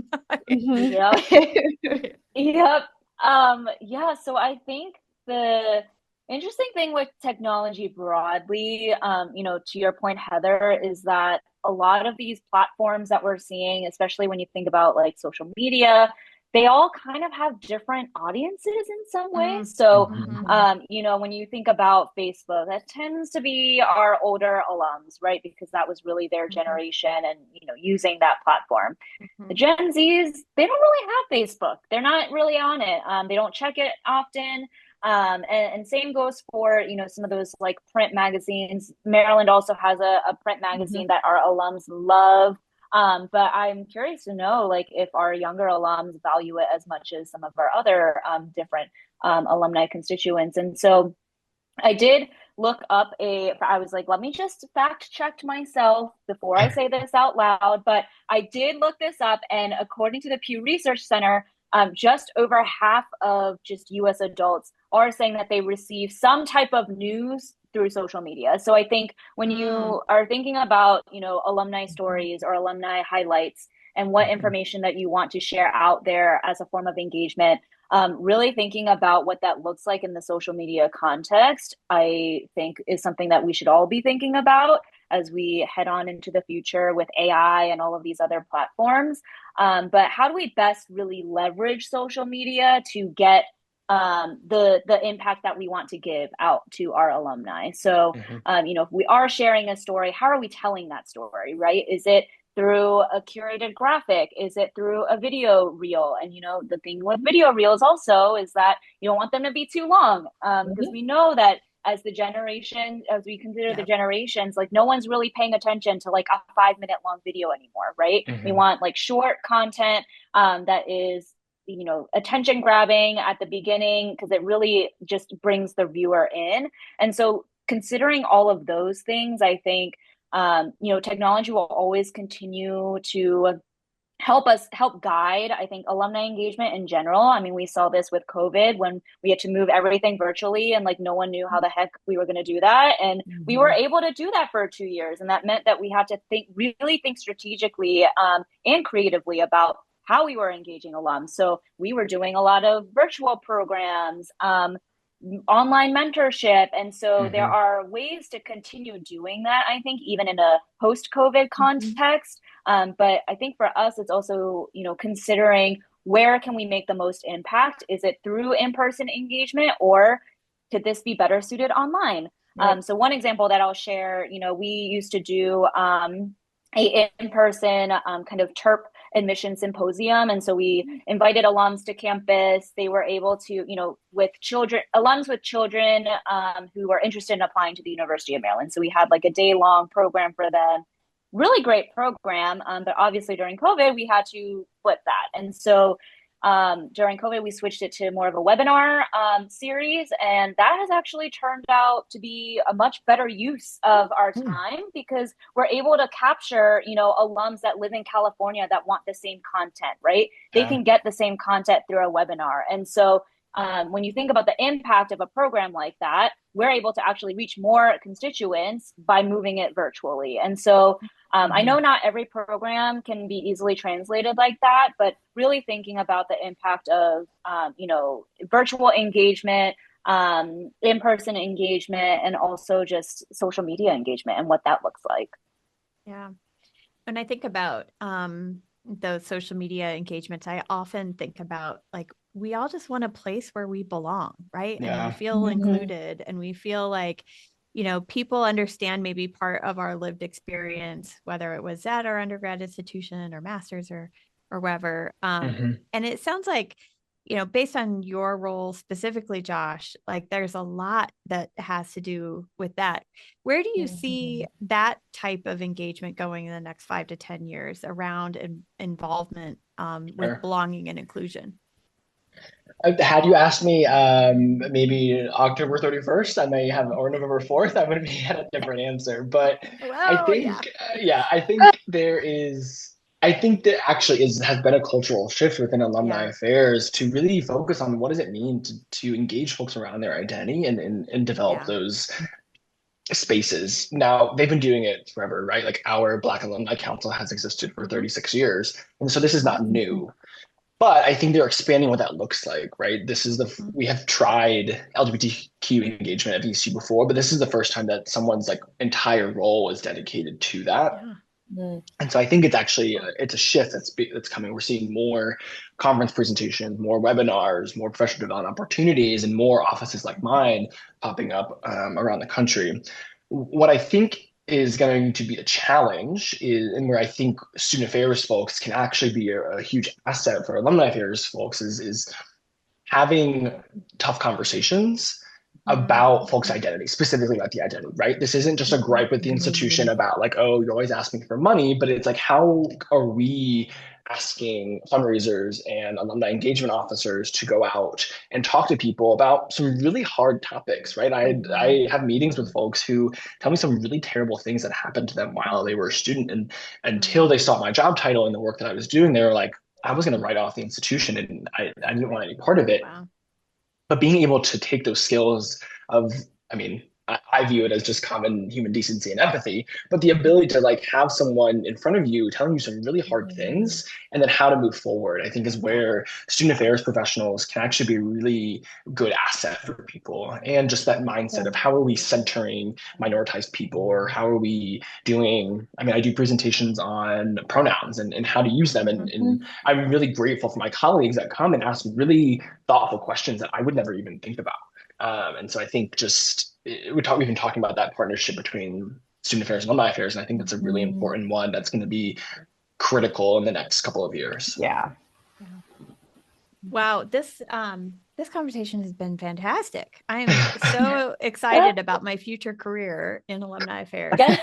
Yep. So I think the interesting thing with technology broadly, to your point, Heather, is that a lot of these platforms that we're seeing, especially when you think about like social media, they all kind of have different audiences in some ways. So, when you think about Facebook, that tends to be our older alums, right? Because that was really their generation and, using that platform. The Gen Zs, they don't really have Facebook. They're not really on it. They don't check it often. And same goes for, some of those like print magazines. Maryland also has a print magazine that our alums love. But I'm curious to know, like, if our younger alums value it as much as some of our other different alumni constituents. And so I did look up I was like, let me just fact check myself before I say this out loud. But I did look this up, and according to the Pew Research Center, just over half of just U.S. adults are saying that they receive some type of news through social media. So I think when you are thinking about, alumni stories or alumni highlights and what information that you want to share out there as a form of engagement, really thinking about what that looks like in the social media context, I think is something that we should all be thinking about as we head on into the future with AI and all of these other platforms. But how do we best really leverage social media to get the impact that we want to give out to our alumni? So, if we are sharing a story, how are we telling that story, right? Is it through a curated graphic? Is it through a video reel? And the thing with video reels also is that you don't want them to be too long, because we know that as we consider the generations, like no one's really paying attention to like a 5 minute long video anymore, right? We want like short content that is attention grabbing at the beginning, because it really just brings the viewer in. And so considering all of those things, I think technology will always continue to help guide, I think, alumni engagement in general. I mean, we saw this with COVID when we had to move everything virtually and like no one knew how the heck we were going to do that. And we were able to do that for 2 years. And that meant that we had to really think strategically and creatively about how we were engaging alums. So we were doing a lot of virtual programs, online mentorship. And so there are ways to continue doing that, I think, even in a post-COVID context. But I think for us, it's also, considering where can we make the most impact? Is it through in-person engagement, or could this be better suited online? So one example that I'll share, we used to do a in-person kind of TERP admission symposium. And so we invited alums to campus. They were able to, with alums with children who were interested in applying to the University of Maryland. So we had like a day-long program for them. Really great program. But obviously during COVID, we had to flip that. And so during COVID, we switched it to more of a webinar series, and that has actually turned out to be a much better use of our time, because we're able to capture, alums that live in California that want the same content, right? They can get the same content through a webinar. And so when you think about the impact of a program like that, we're able to actually reach more constituents by moving it virtually. And so I know not every program can be easily translated like that, but really thinking about the impact of, virtual engagement, in-person engagement, and also just social media engagement and what that looks like. Yeah. When I think about those social media engagements, I often think about like, we all just want a place where we belong, right? And we feel included, and we feel like, people understand maybe part of our lived experience, whether it was at our undergrad institution or master's or wherever. And it sounds like, based on your role specifically, Josh, like there's a lot that has to do with that. Where do you see that type of engagement going in the next 5 to 10 years around involvement with belonging and inclusion? Had you asked me maybe October 31st, I may have, or November 4th, I would have had a different answer. But I think, I think I think that actually has been a cultural shift within alumni affairs to really focus on what does it mean to engage folks around their identity and develop those spaces. Now, they've been doing it forever, right? Like our Black Alumni Council has existed for 36 years. And so this is not new. But I think they're expanding what that looks like, right? We have tried LGBTQ engagement at VCU before, but this is the first time that someone's like entire role is dedicated to that. And so I think it's actually it's a shift that's coming. We're seeing more conference presentations, more webinars, more professional development opportunities, and more offices like mine popping up around the country. What I think is going to be a challenge and where I think student affairs folks can actually be a huge asset for alumni affairs folks is having tough conversations about folks' identity, specifically about the identity, right? This isn't just a gripe with the institution about like, oh, you're always asking for money, but it's like, how are we asking fundraisers and alumni engagement officers to go out and talk to people about some really hard topics, right? I have meetings with folks who tell me some really terrible things that happened to them while they were a student. And until they saw my job title and the work that I was doing, they were like, I was going to write off the institution and I didn't want any part of it. But being able to take those skills of, I mean, I view it as just common human decency and empathy, but the ability to like have someone in front of you telling you some really hard things and then how to move forward, I think is where student affairs professionals can actually be a really good asset for people. And just that mindset of how are we centering minoritized people, or how are we doing, I mean, I do presentations on pronouns and how to use them. And I'm really grateful for my colleagues that come and ask really thoughtful questions that I would never even think about. And so I think we've been talking about that partnership between student affairs and alumni affairs, and I think that's a really important one that's going to be critical in the next couple of years. Yeah. Wow, this conversation has been fantastic. I'm so excited about my future career in alumni affairs. Yes.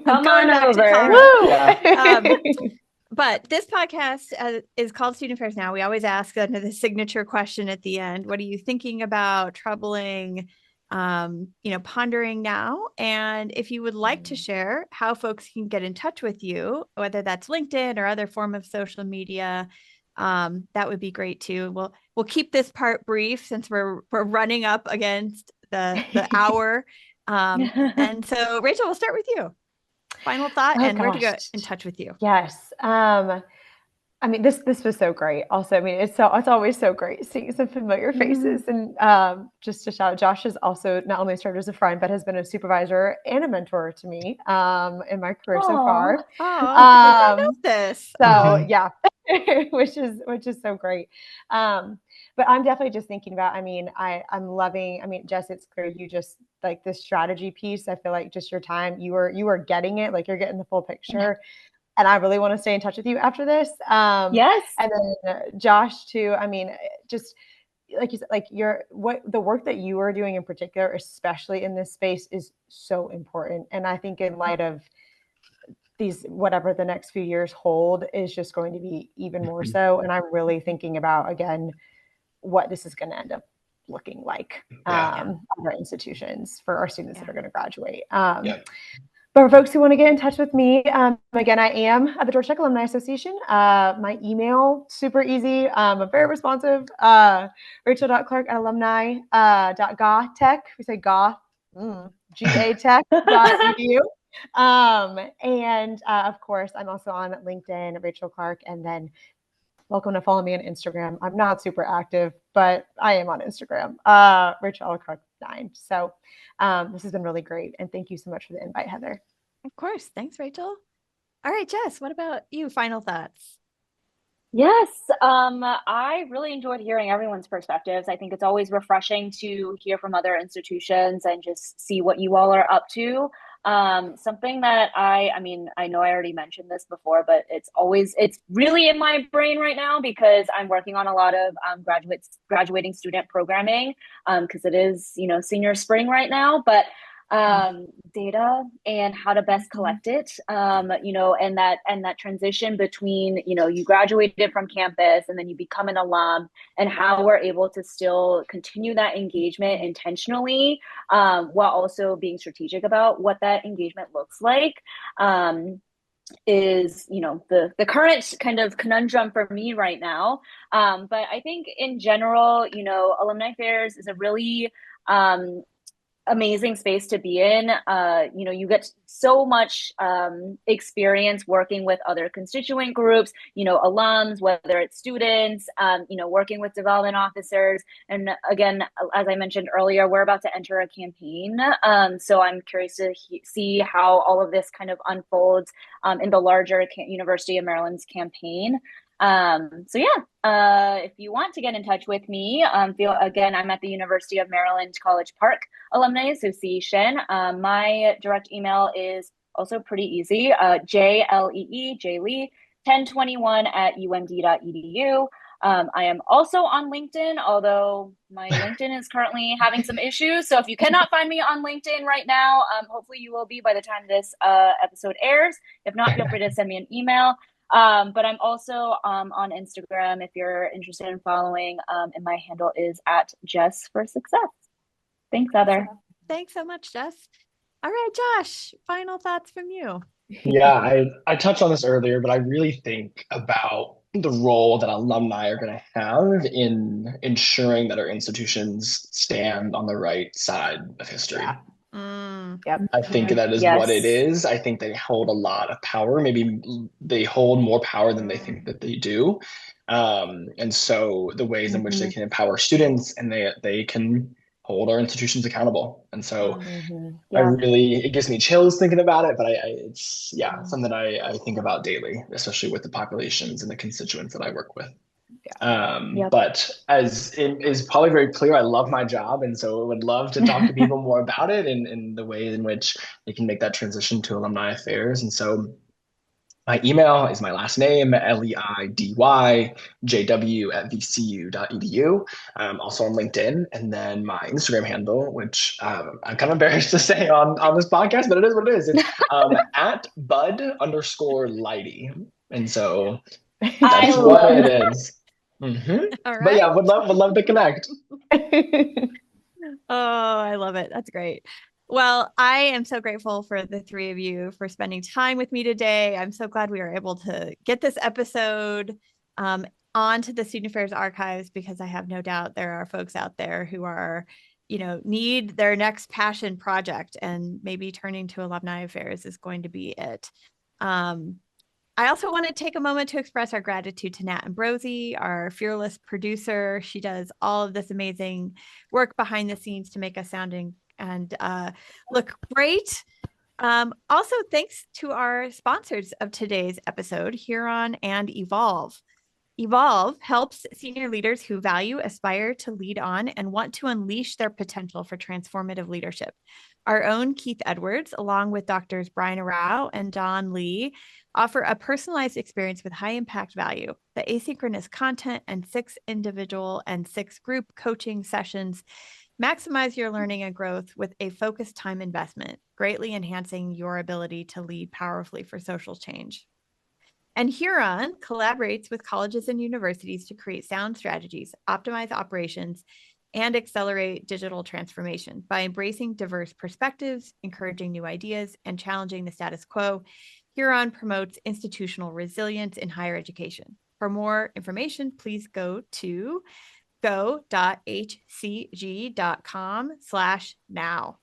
Come on over. But this podcast is called Student Affairs Now. We always ask the signature question at the end. What are you thinking about, troubling, pondering now? And if you would like to share how folks can get in touch with you, whether that's LinkedIn or other form of social media, that would be great too. We'll keep this part brief since we're running up against the hour. And so, Rachel, we'll start with you. Final thought and where to get in touch with you. Yes. I mean, this was so great. Also, I mean, it's always so great seeing some familiar faces. And just to shout, Josh has also not only served as a friend, but has been a supervisor and a mentor to me in my career so far. I know this. So yeah, which is so great. But I'm definitely just thinking about, I mean, I'm loving, I mean, Jess, it's clear you just like this strategy piece. I feel like just your time, you are getting it, like you're getting the full picture. And I really want to stay in touch with you after this. Yes. And then Josh too. I mean, just like you said, like the work that you are doing in particular, especially in this space, is so important. And I think in light of these, whatever the next few years hold, is just going to be even more so. And I'm really thinking about, again, what this is going to end up looking like at our institutions for our students that are going to graduate. But for folks who want to get in touch with me, again, I am at the Georgia Tech Alumni Association. My email, super easy. I'm very responsive. Rachel.clark@alumni.ga.tech. We say GA, GA-tech.edu. And of course, I'm also on LinkedIn, Rachel Clark, and then welcome to follow me on Instagram. I'm not super active, but I am on Instagram, Rachel Clark 9. So this has been really great. And thank you so much for the invite, Heather. Of course. Thanks, Rachel. All right, Jess, what about you? Final thoughts? Yes, I really enjoyed hearing everyone's perspectives. I think it's always refreshing to hear from other institutions and just see what you all are up to. Something that I mean, I know I already mentioned this before, but it's really in my brain right now because I'm working on a lot of graduating student programming because it is, senior spring right now, but data and how to best collect it, and that transition between, you graduated from campus and then you become an alum, and how we're able to still continue that engagement intentionally, while also being strategic about what that engagement looks like. Is the current kind of conundrum for me right now. But I think in general, alumni affairs is a really amazing space to be in. You get so much experience working with other constituent groups, alums, whether it's students, working with development officers. And again, as I mentioned earlier, we're about to enter a campaign. So I'm curious to see how all of this kind of unfolds in the larger University of Maryland's campaign. If you want to get in touch with me, I'm at the University of Maryland College Park Alumni Association. My direct email is also pretty easy, jlee1021@umd.edu. I am also on LinkedIn, although my LinkedIn is currently having some issues. So if you cannot find me on LinkedIn right now, hopefully you will be by the time this episode airs. If not, feel free to send me an email. But I'm also on Instagram if you're interested in following, and my handle is @JessForSuccess. Thanks, Heather. Thanks so much, Jess. All right, Josh, final thoughts from you. Yeah, I touched on this earlier, but I really think about the role that alumni are going to have in ensuring that our institutions stand on the right side of history. Yeah. Mm. Yep. I think that is what it Yes. is. I think they hold a lot of power. Maybe they hold more power than they think that they do. And so the ways in which they Mhm. can empower students and they can hold our institutions accountable. And so Yeah. it gives me chills thinking about it, but it's something I think about daily, especially with the populations and the constituents that I work with. Yep. But as it is probably very clear, I love my job. And so I would love to talk to people more about it and the ways in which they can make that transition to alumni affairs. And so my email is my last name, leidyjw@vcu.edu. Also on LinkedIn. And then my Instagram handle, which I'm kind of embarrassed to say on this podcast, but it is what it is. It's at bud_Leidy. And so I that's what love it it. is. Mm-hmm. All But yeah, right. would love to connect. Oh, I love it. That's great. Well, I am so grateful for the three of you for spending time with me today. I'm so glad we were able to get this episode um, onto the Student Affairs archives, because I have no doubt there are folks out there who are, need their next passion project, and maybe turning to alumni affairs is going to be it. I also want to take a moment to express our gratitude to Nat Ambrosi, our fearless producer. She does all of this amazing work behind the scenes to make us sounding and look great. Also, thanks to our sponsors of today's episode, Huron and Evolve. Evolve helps senior leaders who value, aspire to lead on, and want to unleash their potential for transformative leadership. Our own Keith Edwards, along with doctors Brian Arau and Don Lee, offer a personalized experience with high impact value. The asynchronous content and 6 individual and 6 group coaching sessions maximize your learning and growth with a focused time investment, greatly enhancing your ability to lead powerfully for social change. And Huron collaborates with colleges and universities to create sound strategies, optimize operations, and accelerate digital transformation by embracing diverse perspectives, encouraging new ideas, and challenging the status quo. Huron promotes institutional resilience in higher education. For more information, please go to go.hcg.com/now.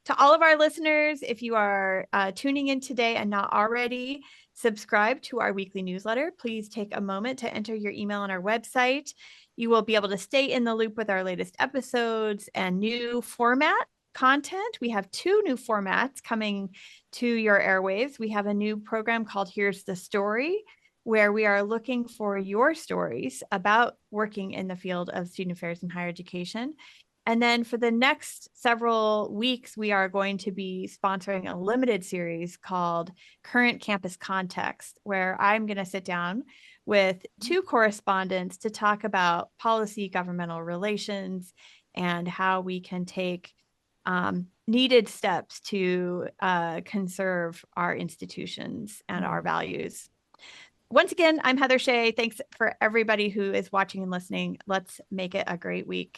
To all of our listeners, if you are tuning in today and not already, subscribe to our weekly newsletter. Please take a moment to enter your email on our website. You will be able to stay in the loop with our latest episodes and new format content. We have 2 new formats coming to your airwaves. We have a new program called Here's the Story, where we are looking for your stories about working in the field of student affairs and higher education. And then for the next several weeks, we are going to be sponsoring a limited series called Current Campus Context, where I'm going to sit down with 2 correspondents to talk about policy, governmental relations, and how we can take needed steps to conserve our institutions and our values. Once again, I'm Heather Shea. Thanks for everybody who is watching and listening. Let's make it a great week.